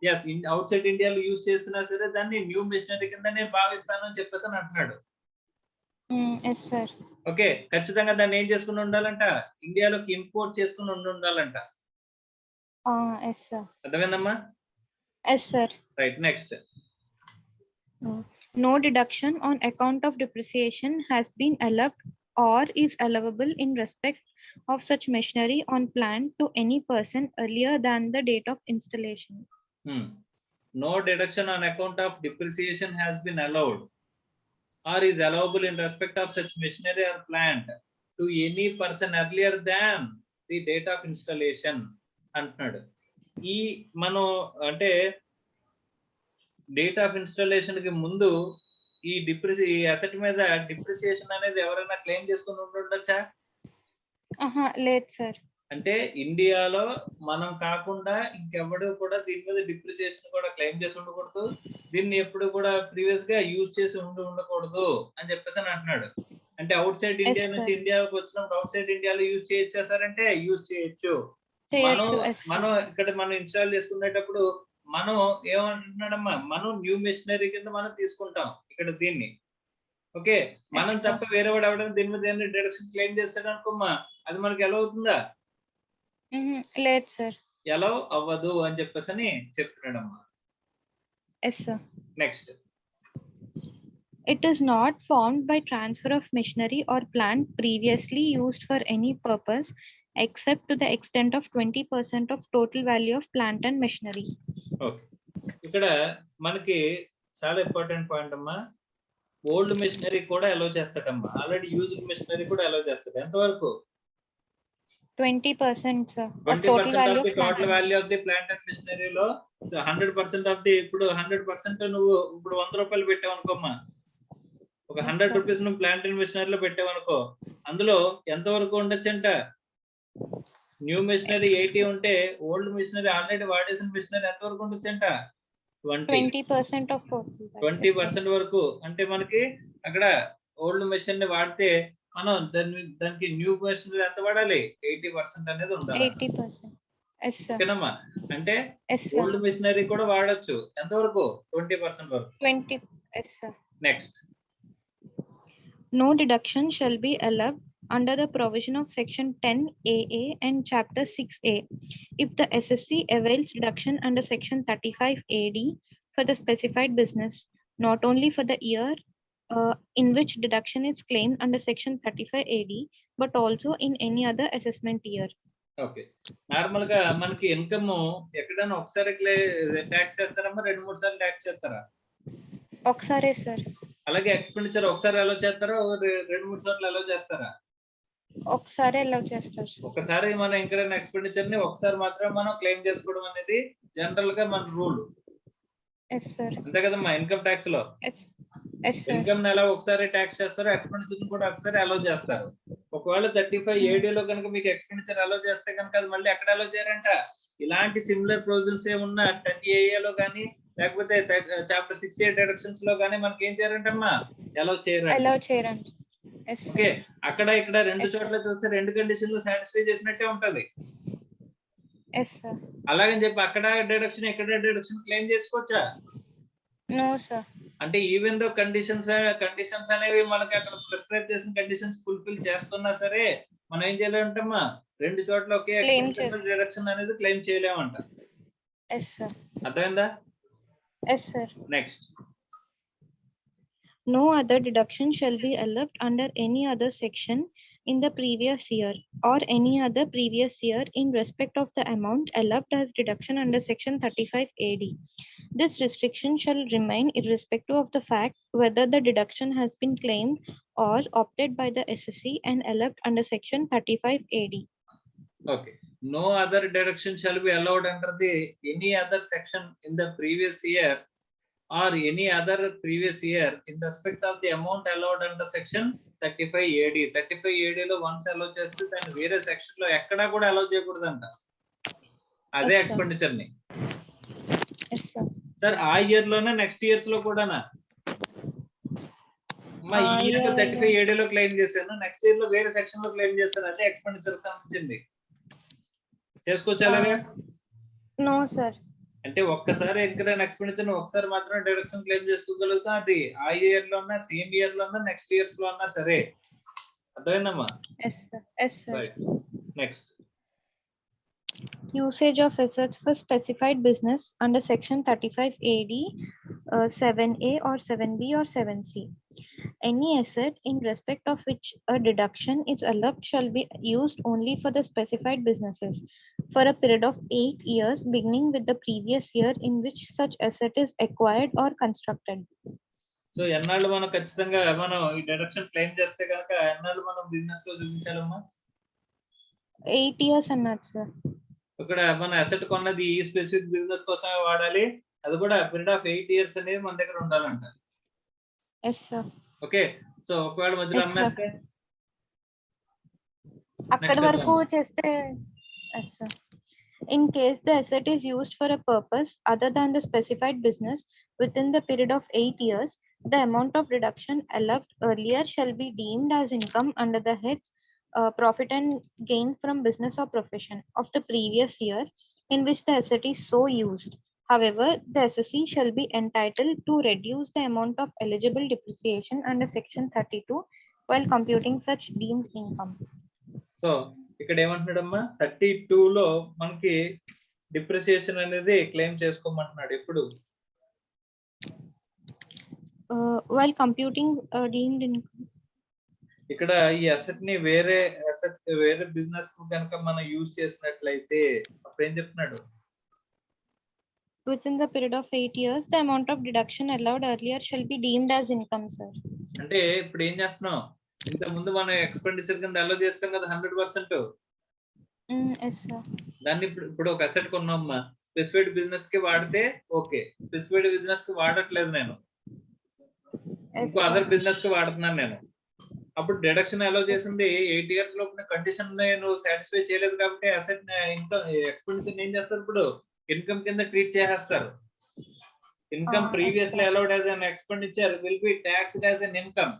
ఎస్, అవుట్ సైడ్ ఇండియాలో యూజ్ చేసినా సరే దాన్ని న్యూ మిషనరీ కింద నేను భావిస్తాను అని చెప్పేసి అంటున్నాడు. ఓకే, ఖచ్చితంగా దాన్ని ఏం చేసుకుని ఉండాలంట, ఇండియాలోకి ఇంపోర్ట్ చేసుకుని ఉండాలంట. అర్థమైందమ్మా? Right, next. No deduction on account of depreciation has been allowed or is allowable in respect of such machinery on plant to any person earlier than the date of installation. No deduction on account of depreciation has been allowed or is allowable in respect of such machinery or plant to any person earlier than the date of installation అంటున్నాడు. ఈ మనం అంటే date of installation కి ముందు ఈ asset మీద depreciation అనేది ఎవరైనా క్లెయిమ్ చేసుకుని ఉండొచ్చా? లేదు సార్. అంటే ఇండియాలో మనం కాకుండా ఇంకెవడు కూడా దీని మీద డిప్రిసియేషన్ కూడా క్లెయిమ్ చేసి ఉండకూడదు, దీన్ని ఎప్పుడు కూడా ప్రీవియస్ గా యూజ్ చేసి ఉండకూడదు అని చెప్పేసి అంటున్నాడు. అంటే అవుట్ సైడ్ ఇండియా నుంచి ఇండియాకి వచ్చినప్పుడు అవుట్ సైడ్ ఇండియాలో యూజ్ చేయొచ్చా సార్ అంటే యూజ్ చేయొచ్చు. మనం ఇక్కడ మనం ఇన్స్టాల్ చేసుకునేటప్పుడు మనం ఏమంటున్నాడమ్మా, మనం న్యూ మెషినరీ కింద మనం తీసుకుంటాం ఇక్కడ దీన్ని. ఓకే, మనం తప్ప వేరే వాడు ఎవడైనా దీని మీద ఏమైనా డిడక్షన్ క్లెయిమ్ చేస్తాడు అనుకోమ్మా, అది మనకి ఎలా అవుతుందా? లేదు సార్, ఎలా అవ్వదు అని చెప్పేసి చెప్తున్నాడమ్మా. Next. It is not formed by transfer of machinery or plant previously used for any purpose except to the extent of 20% of total value of plant and machinery. Okay, ఇక్కడ మనకి చాలా ఇంపార్టెంట్ పాయింట్ అమ్మా, old machinery కూడా allow చేస్తాడమ్మా, already used machinery కూడా allow చేస్తాడు. ఎంతవరకు? 20% sir. 20% of the total value of the plant and machinery లో 100% of the ఇప్పుడు 100% నువ్వు ఇప్పుడు 100 రూపాయలు పెట్టావు అనుకోమ్మా, ఒక 100 రూపీస్ నువ్వు ప్లాంట్ అండ్ మెషినరీలో పెట్టావు అనుకో, అందులో ఎంత వరకు ఉండొచ్చంట? న్యూ మెషినరీ 80 ఉంటే ఓల్డ్ మెషినరీ ఆల్రెడీ వాడేసిన మెషినరీ ఎంత వరకు ఉండొచ్చంట? 20% of 20% వరకు. అంటే మనకి అక్కడ ఓల్డ్ మెషినరీ వాడితే మనం దానికి న్యూ మెషినరీ ఎంత వాడాలి? 80% అనేది ఉండాలి. 80%. ఓకేనమ్మా, అంటే ఓల్డ్ మెషినరీ కూడా వాడొచ్చు ఎంత వరకు? 20% వరకు. 20. Next. No deduction shall be allowed under the provision of Section 10 AA and Chapter 6A if the SSC avails deduction under Section 35 AD for the specified business, not only for the year in which deduction is claimed under Section 35 AD, but also in any other assessment year. Okay, normal గా మనకి income ఎక్కడైనా ఒకసారి tax చేస్తారమ్మా, 2-3 సార్లు tax చేస్తారా? ఒకసారే sir. అలాగే expenditure ఒకసారి అలౌ చేస్తారా, 2-3 సార్లు అలౌ చేస్తారా? ఒకసారి అలౌ చేస్తారు సార్. ఒకసారి మన ఇంకైనా ఎక్స్పెండిచర్ ని ఒకసారి మాత్రం మనం క్లెయిమ్ చేసుకోవడం అనేది జనరల్ గా మన రూల్. Yes sir. అంతే కదమ్మా, ఇన్కమ్ ట్యాక్స్ లో ఎస్ సార్. ఇన్కమ్ ని ఎలా ఒకసారి ట్యాక్స్ చేస్తారు, ఎక్స్పెండిచర్ ని కూడా ఒకసారి అలౌ చేస్తారు. ఒకవేళ 35 AD లో కనుక మీకు ఎక్స్పెండిచర్ అలౌ చేస్తే కనుక అది మళ్ళీ ఎక్కడ అలౌ చేయరంట, ఇలాంటి సిమిలర్ ప్రొవిజన్స్ ఏ ఉన్న 10 AA లో కానీ లేకపోతే చాప్టర్ 6A డిడక్షన్స్ లో కానీ మనకి ఏం చేయరంటమ్మా, అలౌ చేయరంట. ఓకే, అక్కడ ఇక్కడ 2 చోట్ల చూస్తే 2 కండిషన్లు సాటిస్ఫై చేసినట్టే ఉంటది. అలాగని చెప్పి అక్కడ డిడక్షన్ ఇక్కడ డిడక్షన్ క్లెయిమ్ చేసుకోవచ్చా? No sir. అంటే ఈవెన్ దో కండిషన్స్ అనేవి మనకి అక్కడ ప్రిస్క్రైబ్ చేసిన కండిషన్స్ ఫుల్ఫిల్ చేస్తున్నా సరే మనం ఏం చేయలేమంటమ్మా, 2 చోట్ల ఒకే డిడక్షన్ అనేది క్లెయిమ్ చేయలేమంట. అర్థమైందా? Next, no other deduction shall be allowed under any other section in the previous year or any other previous year in respect of the amount allowed as deduction under Section 35 AD. This restriction shall remain irrespective of the fact whether the deduction has been claimed or opted by the SSC and allowed under Section 35 AD. Okay. No other deduction shall be allowed under the any other section in the previous year or any other previous year in respect of the amount allowed under Section 35 AD. 35 AD లో once allow చేస్తే దాన్ని వేరే section లో ఎక్కడా కూడా allow చేయకూడదంట, అదే expenditure ని. Sir ఆ ఇయర్ లోనే నెక్స్ట్ ఇయర్స్ లో కూడానా? మా ఈ ఇయర్ 35 AD లో క్లెయిమ్ చేశాను, నెక్స్ట్ ఇయర్ లో వేరే సెక్షన్ లో క్లెయిమ్ చేస్తాను, అదే ఎక్స్పెండిచర్ సంబంధించింది. చేసుకోవచ్చు అలాగా? No sir. అంటే ఒక్కసారి ఎక్కడైనా ఎక్స్పెండిచర్ ఒకసారి మాత్రమే డిడక్షన్ క్లెయిమ్ చేసుకోగలుగుతాం, అది ఆ ఇయర్ లో ఉన్నా సేమ్ ఇయర్ లో ఉన్నా నెక్స్ట్ ఇయర్స్ లో ఉన్నా సరే. అర్థమైందమ్మా? Next, usage of assets for specified business under Section 35 AD 7A or 7B or 7C. Any asset in respect of which a deduction is allowed shall be used only for the specified businesses for a period of 8 years beginning with the previous year in which such asset is acquired or constructed. So ఎన్నాళ్ళు మనం ఖచ్చితంగా మనం ఈ deduction claim చేస్తే కనుక ఎన్నాళ్ళు మనం business లో చూపించాలమ్మా? 8 years అన్నారు సార్. ఇక్కడ మన అసెట్ కొన్నది ఈ స్పెసిఫిక్ బిజినెస్ కోసమే వాడాలి, అది కూడా పీరియడ్ ఆఫ్ 8 years అనేది మన దగ్గర ఉండాలంట. ఓకే, సో ఒకవేళ మధ్యలో అమ్మేస్తే అక్కడ వరకు చేస్తే in case the asset is used for a purpose other than the specified business within the period of 8 years, the amount of deduction allowed earlier shall be deemed as income under the heads profit and gain from business or profession of the previous year in which the asset is so used. However, the SSC shall be entitled to reduce the amount of eligible depreciation under Section 32 while computing such deemed income. So ఇక్కడ ఏమంటున్నాడమ్మా, 32 లో మనకి depreciation అనేది claim చేసుకోమంటున్నాడు. ఎప్పుడు? While computing deemed income. ఇక్కడ ఈ asset ని వేరే business కు కనుక మనం యూజ్ చేసినట్లయితే అప్పుడు ఏం చెప్తున్నాడు? Within the period of 8 years, the amount of deduction allowed earlier shall be deemed as income, sir. అంటే ఇప్పుడు ఏం చేస్తున్నాం, ఇంత ముందు మనం ఎక్స్పెండిచర్ కింద అలో చేస్తాం కదా 100%. దాన్ని ఇప్పుడు ఒక అసెట్ కొన్నామ్మా, స్పెసిఫైడ్ బిజినెస్ కి వాడితే ఓకే, స్పెసిఫైడ్ బిజినెస్ కి వాడట్లేదు నేను, ఇంకో అదర్ బిజినెస్ కి వాడుతున్నాను నేను. అప్పుడు డిడక్షన్ అలో చేసింది 8 years లోపు కండిషన్ నేను సాటిస్ఫై చేయలేదు కాబట్టి అసెట్ ఇంకా ఎక్స్పెండిచర్ ఏం చేస్తారు, ఇప్పుడు ఇన్కమ్ కింద ట్రీట్ చేసేస్తారు. Income previously allowed as an expenditure will be taxed as an income.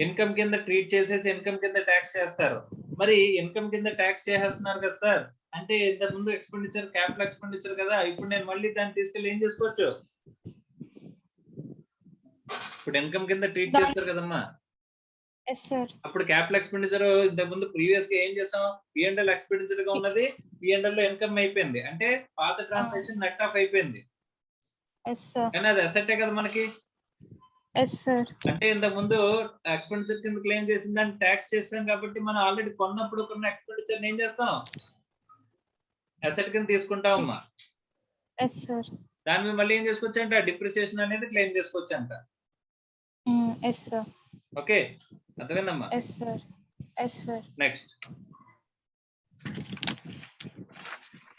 Income కింద ట్రీట్ చేసేసి ఇన్కమ్ కింద ట్యాక్స్ చేస్తారు. మరి ఇన్కమ్ కింద ట్యాక్స్ చేసేస్తున్నారు కదా సార్, అంటే ఇంత ముందు ఎక్స్పెండిచర్ క్యాపిటల్ ఎక్స్పెండిచర్ కదా, ఇప్పుడు నేను మళ్ళీ దాన్ని తీసుకెళ్ళి ఏం చేసుకోవచ్చు, ఇప్పుడు ఇన్కమ్ కింద ట్రీట్ చేస్తారు కదమ్మా. Yes, sir. అప్పుడు క్యాపిటల్ ఎక్స్పెండిచర్ ఇంతకు ముందు ప్రీవియస్ గా ఏం చేసాం, P&L ఎక్స్పెండిచర్ గా ఉన్నది P&L లో ఇన్కమ్ అయిపోయింది, అంటే పాత ట్రాన్సాక్షన్ నెట్ ఆఫ్ అయిపోయింది. Yes, sir. కానీ అది అసెట్టే కదా మనకి. Yes, sir. అంటే ఇంతకు ముందు ఎక్స్పెండిచర్ కింద క్లెయిమ్ చేసిన దాన్ని ట్యాక్స్ చేస్తాం కాబట్టి మనం ఆల్రెడీ కొన్నప్పుడు కొన్న ఎక్స్పెండిచర్ ఏం చేస్తాం, అసెట్ కింద తీసుకుంటామమ్మా. Yes, sir. దాని మీద మళ్ళీ ఏం చేసుకోవచ్చంట, డిప్రిసియేషన్ అనేది క్లెయిమ్ చేసుకోవచ్చంట. Yes, sir. ఓకే, అర్థమైందమ్మా. Yes, sir. Yes, sir. Next,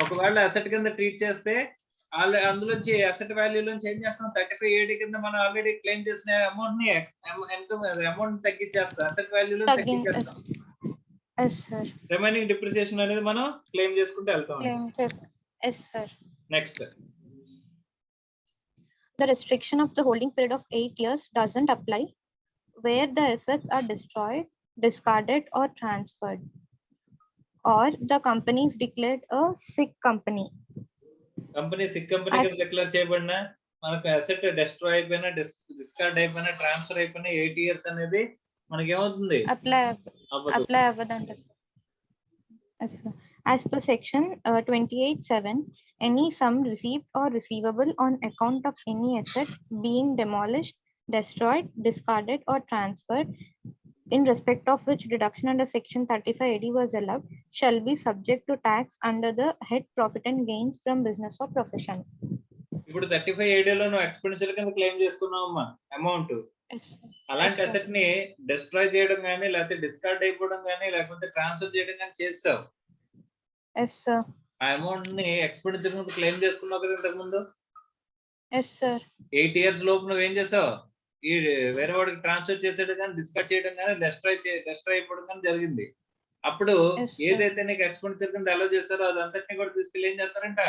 ఒకవేళ అసెట్ కింద ట్రీట్ చేస్తే అందులోంచి అసెట్ వాల్యూ నుంచి ఏం చేస్తాం, 35 AD కింద మనం ఆల్రెడీ క్లెయిమ్ చేసిన అమౌంట్ ని అమౌంట్ తగ్గించేస్తాం, అసెట్ వాల్యూ లో తగ్గించేస్తాం. Yes, sir. రిమైనింగ్ డిప్రిసియేషన్ అనేది మనం క్లెయిమ్ చేసుకుంటూ వెళ్తాం. Yes, sir. Next, The restriction of the holding period of 8 years doesn't apply where the assets are destroyed, discarded, or transferred, or the company is declared a sick company. Company sick company కింద declare చేయబడినా, మనకు asset destroy అయిపోయినా, discard అయిపోయినా, transfer అయిపోయినా 8 years అనేది మనకి ఏమవుతుంది, Apply అవ్వదు. అవ్వదంట. Yes, sir. As per section 28(7), any sum received or receivable on account of any asset being demolished, destroyed, discarded, or transferred, in respect of which deduction under section 35 AD was allowed, shall be subject to tax under the head profit and gains from business or profession. ఇప్పుడు 35 AD లో నువ్వు expenditure కింద claim చేసుకున్నావమ్మా amount. Yes, sir. అలాంటి Yes, sir. Asset ని destroy చేయడం కానీ, లేకపోతే discard అయిపోవడం కానీ, లేకపోతే ట్రాన్స్ఫర్ చేయడం కానీ చేస్తావు, Yes, sir. ఆ అమౌంట్ ని ఎక్స్పెండిచర్ కింద క్లెయిమ్ చేసుకున్నావు కదా ఇంతకు ముందు. Yes, sir. 8 years లోపు నువ్వు ఏం చేసావు, ఈ వేరే వాడికి ట్రాన్స్ఫర్ చేసేయడం కానీ, డిస్కార్డ్ చేయడం కానీ, డిస్ట్రాయ్ అయిపోవడం కానీ జరిగింది. అప్పుడు Yes, sir. ఏదైతే నీకు ఎక్స్పెండిచర్ కింద అలో చేస్తారో అదంతటిని కూడా తీసుకెళ్ళి ఏం చేస్తారంట,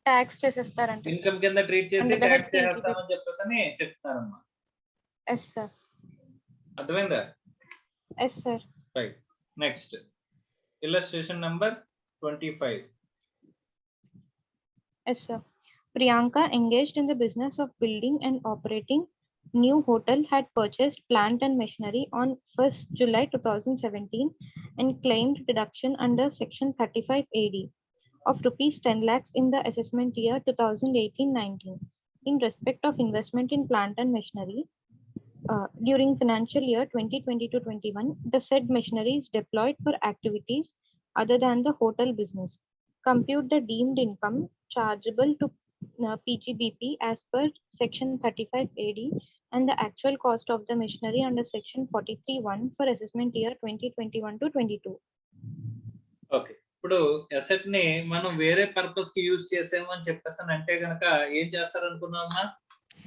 ట్యాక్స్ చేసేస్తారంట. ఇన్కమ్ కింద ట్రీట్ చేసి Under the ట్యాక్స్ head చేస్తామని చెప్పేసి అని చెప్తున్నారమ్మా. Yes, sir. అర్థమైందా? Yes, sir. Right. Next, illustration number 25. Yes, sir. Priyanka, engaged in the business of building and operating new hotel, had purchased plant and machinery on 1st July 2017 and claimed deduction under section 35 AD of rupees 10 lakhs in the assessment year 2018-19 in respect of investment in plant and machinery. During financial year 2020-21, the said machinery is deployed for activities other than the hotel business. Compute the deemed income chargeable to PGBP as per section 35 AD and the actual cost of the machinery under section 43(1) for assessment year 2021-22. Okay, ఇప్పుడు asset ని మనం వేరే purpose కి use చేసాము అని చెప్పేసి అంటే గనక ఏం చేస్తారు అనుకున్నామా,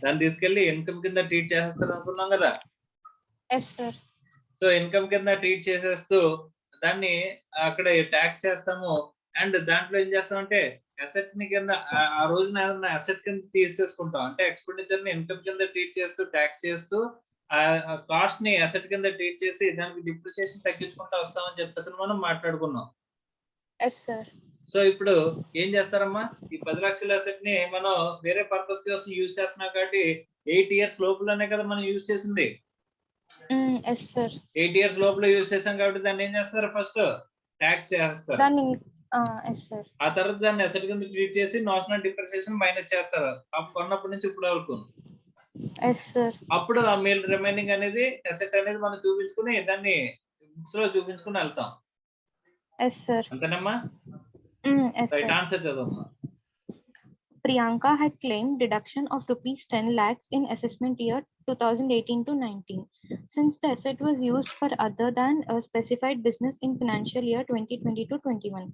దాన్ని తీసుకెళ్లి ఇన్కమ్ కింద ట్రీట్ చేసేస్తారు అనుకున్నాం కదా. Yes, sir. సో ఇన్కమ్ కింద ట్రీట్ చేసేస్తూ దాన్ని అక్కడ ట్యాక్స్ చేస్తాము. అండ్ దాంట్లో ఏం చేస్తామంటే అసెట్ ని కింద ఆ రోజున ఏదన్నా అసెట్ కింద తీసేసుకుంటాం, అంటే ఎక్స్పెండిచర్ ని ఇన్కమ్ కింద ట్రీట్ చేస్తూ ట్యాక్స్ చేస్తూ ఆ కాస్ట్ ని అసెట్ కింద ట్రీట్ చేసి దానికి డిప్రిసియేషన్ తగ్గించుకుంటూ వస్తామని చెప్పేసి మనం మాట్లాడుకున్నాం. Yes, sir. సో ఇప్పుడు ఏం చేస్తారమ్మా, ఈ 10 లక్షల అసెట్ ని మనం వేరే పర్పస్ కోసం యూజ్ చేస్తున్నాం కాబట్టి 8 years లోపలనే కదా మనం యూజ్ చేసింది. Yes, sir. 8 years లోపల యూజ్ చేసాం కాబట్టి దాన్ని ఏం చేస్తారు, ఫస్ట్ ట్యాక్స్ చేస్తారు. Yes, sir. ఆ తర్వాత దాన్ని అసెట్ కింద ట్రీట్ చేసి నోషనల్ డిప్రిసియేషన్ మైనస్ చేస్తారు కొన్నప్పటి నుంచి ఇప్పటి వరకు. Yes, sir. అప్పుడు ఆ మేల్ రిమైనింగ్ అనేది అసెట్ అనేది మనం చూపించుకుని దాన్ని బుక్స్ లో చూపించుకుని వెళ్తాం. Yes, sir. అంతేనమ్మా? Yes, రైట్, sir. ఆన్సర్ చదవమ్మా. Priyanka had claimed deduction of rupees 10 lakhs in assessment year 2018-19. Since the asset was used for other than a specified business in financial year 2020-21,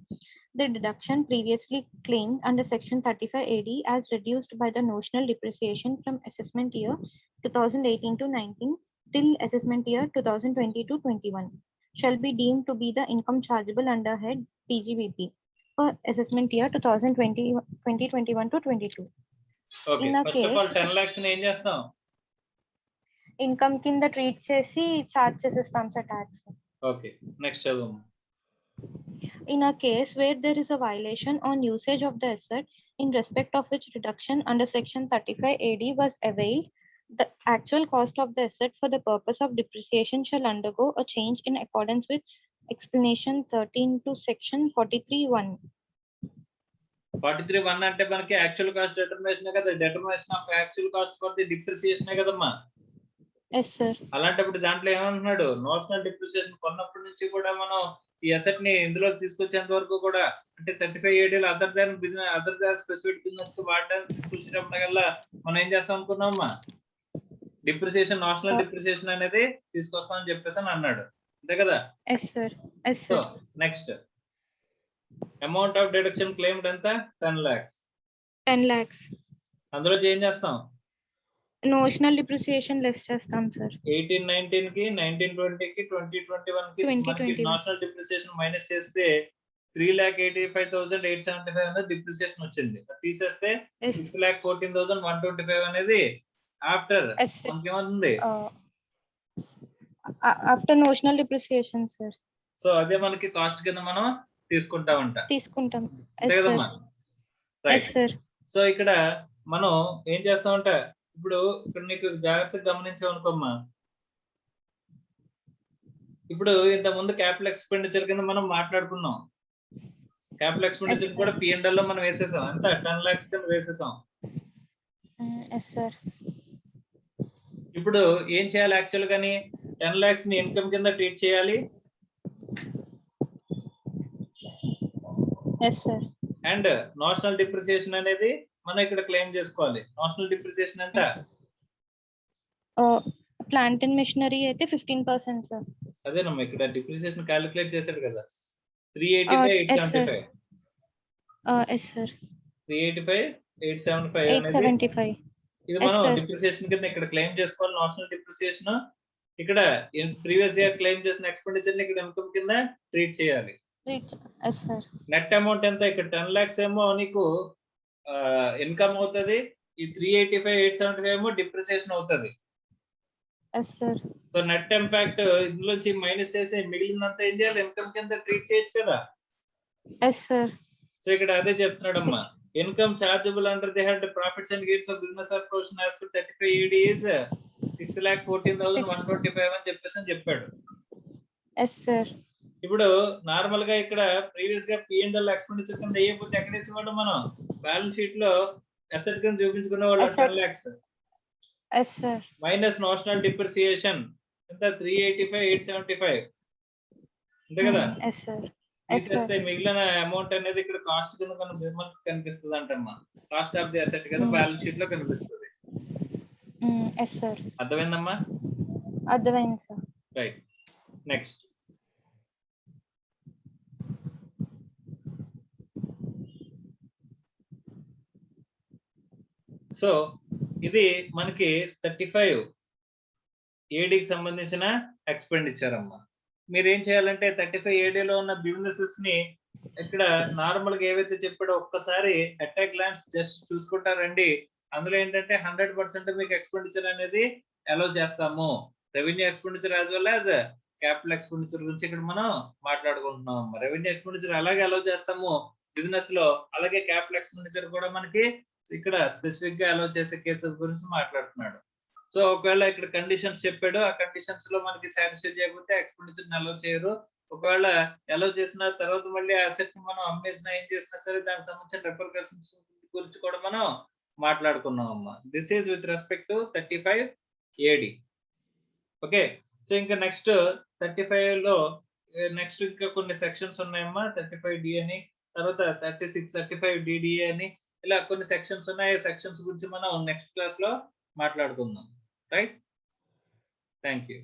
the deduction previously claimed under section 35 AD as reduced by the notional depreciation from assessment year 2018-19 till assessment year 2020-21 shall be deemed to be the income chargeable under head PGBP for assessment year 2021-22. Okay, In a first of all case, 10 lakhs ని ఏం చేస్తాం, income కింద treat చేసి charge చేసేస్తాం sir tax. Okay, next చదవమ్మా. In a case where there is a violation on usage of the asset in respect of which reduction under section 35 AD was availed, The actual cost of the asset for the purpose of depreciation shall undergo a change in accordance with explanation 13 to section 43(1). 43(1) అంటే మనకి actual cost determination కదా, determination of actual cost for the depreciation కదమ్మా. Yes, sir. అలాంటప్పుడు దాంట్లో ఏమంటున్నాడు, notional depreciation కొన్నప్పటి నుంచి కూడా మనం ఈ అసెట్ ని ఇందులో తీసుకొచ్చేంత వరకు కూడా అంటే 35 AD other than business, other than specific business కి వాడడానికి తీసుకొచ్చేటప్పుడు మనం ఏం చేస్తాం అనుకున్నామమ్మా, డిప్రిసియేషన్, నోషనల్ డిప్రిసియేషన్ అనేది తీసుకొస్తామని చెప్పేసి అని అన్నాడు, అంతే కదా. Yes, sir. Yes, so sir. Next amount of deduction claimed ఎంత 10 lakhs. 10 lakhs. అందులో ఏం చేస్తాం, Notional depreciation less చేస్తాం సార్. 18-19 కి, 19-20 కి, 20-21 కి మనకి 20-21. నోషనల్ డిప్రిసియేషన్ మైనస్ చేస్తే 3,85,875 అనేది డిప్రిసియేషన్ వచ్చింది. అది తీసేస్తే Yes. 6,14,125 అనేది ఆఫ్టర్ Yes, sir. మనకి ఏమవుతుంది. After notional depreciation, sir. So అదే మనకి కాస్ట్ కింద మనం తీసుకుంటామంట, తీసుకుంటాం. అంతే Yes, కదమ్మా. sir. Yes, రైట్. sir. సో ఇక్కడ మనం ఏం చేస్తామంట, ఇప్పుడు ఇక్కడ నీకు జాగ్రత్తగా గమనించామనుకోమ్మా, ఇప్పుడు ఇంత ముందు క్యాపిటల్ ఎక్స్పెండిచర్ కింద మనం మాట్లాడుకున్నాం. క్యాపిటల్ ఎక్స్పెండిచర్ కూడా P&L లో మనం వేసేసాం, ఎంత 10 lakhs కింద వేసేసాం. Yes, sir. ఇప్పుడు ఏం చేయాలి, యాక్చువల్ గాని 10 lakhs ని ఇన్కమ్ కింద ట్రీట్ చేయాలి. Yes, sir. And notional depreciation అనేది మనం ఇక్కడ క్లెయిమ్ చేసుకోవాలి. నోషనల్ డిప్రిసియేషన్ ఎంత, Plant and machinery అయితే 15%, sir. అదేనమ్మా ఇక్కడ డిప్రిసియేషన్ క్యాలిక్యులేట్ చేశాడు కదా, 385,875. Yes, sir. 385,875 అనేది 875. ఇది Yes, మనం sir. డిప్రిసియేషన్ కింద ఇక్కడ క్లెయిమ్ చేసుకోవాలి. నోషనల్ డిప్రిసియేషన్ ఇక్కడ ప్రీవియస్ గా క్లెయిమ్ చేసిన ఎక్స్పెండిచర్ ని ఇక్కడ ఇన్కమ్ కింద ట్రీట్ చేయాలి. Yes, sir. నెట్ అమౌంట్ ఎంత, ఇక్కడ 10 lakhs ఏమో నీకు ఇన్కమ్ అవుతుంది, ఈ 385,875 ఏమో డిప్రిసియేషన్ అవుతుంది. Yes, sir. So net impact ఇందులోంచి మైనస్ చేసి మిగిలినంత ఏం చేయాలి, ఇన్కమ్ కింద ట్రీట్ చేయొచ్చు కదా. Yes, sir. సో ఇక్కడ అదే చెప్తున్నాడమ్మా, income chargeable under the head profits and gains of business operation as per 35 AD is 6,14,125 అని చెప్పాడు. Yes, sir. ఇప్పుడు నార్మల్ గా ఇక్కడ ప్రీవియస్ గా P&L ఎక్స్పెండిచర్ కింద వేయకపోతే ఎక్కడ ఇచ్చేవాడు, మనం బ్యాలెన్స్ షీట్ లో అసెట్ కింద చూపించుకునే వాళ్ళు 10 lakhs Yes, sir. Minus notional depreciation ఎంత 385,875, అంతే కదా. Yes, sir. Yes, sir. తీసేస్తే మిగిలిన అమౌంట్ అనేది ఇక్కడ కాస్ట్ కింద మనకు కనిపిస్తుంది అంటమ్మా, కాస్ట్ ఆఫ్ ది అసెట్ కింద బ్యాలెన్స్ షీట్ లో కనిపిస్తుంది. Yes, sir. అర్థమైందమ్మా. అర్థమైంది, sir. రైట్. నెక్స్ట్ సో ఇది మనకి 35 AD కి సంబంధించిన ఎక్స్పెండిచర్ అమ్మా. మీరు ఏం చేయాలంటే 35 AD లో ఉన్న బిజినెసెస్ ని ఇక్కడ నార్మల్ గా ఏవైతే చెప్పాడో ఒక్కసారి అట్ ఎ గ్లాన్స్ జస్ట్ చూసుకుంటారండి. అందులో ఏంటంటే 100% మీకు ఎక్స్పెండిచర్ అనేది అలౌ చేస్తాము. Revenue expenditure as well as capital expenditure గురించి ఇక్కడ మనం మాట్లాడుకుంటున్నాం. రెవెన్యూ ఎక్స్పెండిచర్ అలాగే అలౌ చేస్తాము బిజినెస్ లో, అలాగే క్యాపిటల్ ఎక్స్పెండిచర్ కూడా మనకి ఇక్కడ స్పెసిఫిక్ గా అలౌ చేసే కేసెస్ గురించి మాట్లాడుతున్నాడు. సో ఒకవేళ ఇక్కడ కండిషన్స్ చెప్పాడు, ఆ కండిషన్స్ లో మనకి సాటిస్ఫై చేయకపోతే ఎక్స్పెండిచర్ అలౌ చేయరు. ఒకవేళ అలౌ చేసిన తర్వాత మళ్ళీ అసెట్ ని మనం అమ్మేసినా ఏం చేసినా సరే దానికి సంబంధించిన రిపర్కషన్స్ గురించి కూడా మనం మాట్లాడుకున్నాం అమ్మా. This is with respect to 35 AD. Okay, so ఇంకా నెక్స్ట్ 35 లో నెక్స్ట్ ఇంకా కొన్ని సెక్షన్స్ ఉన్నాయమ్మా. 35D అని, తర్వాత 36, 35DD అని, ఇలా కొన్ని సెక్షన్స్ ఉన్నాయి. సెక్షన్స్ గురించి మనం నెక్స్ట్ క్లాస్ లో మాట్లాడుకుందాం. Right, thank you.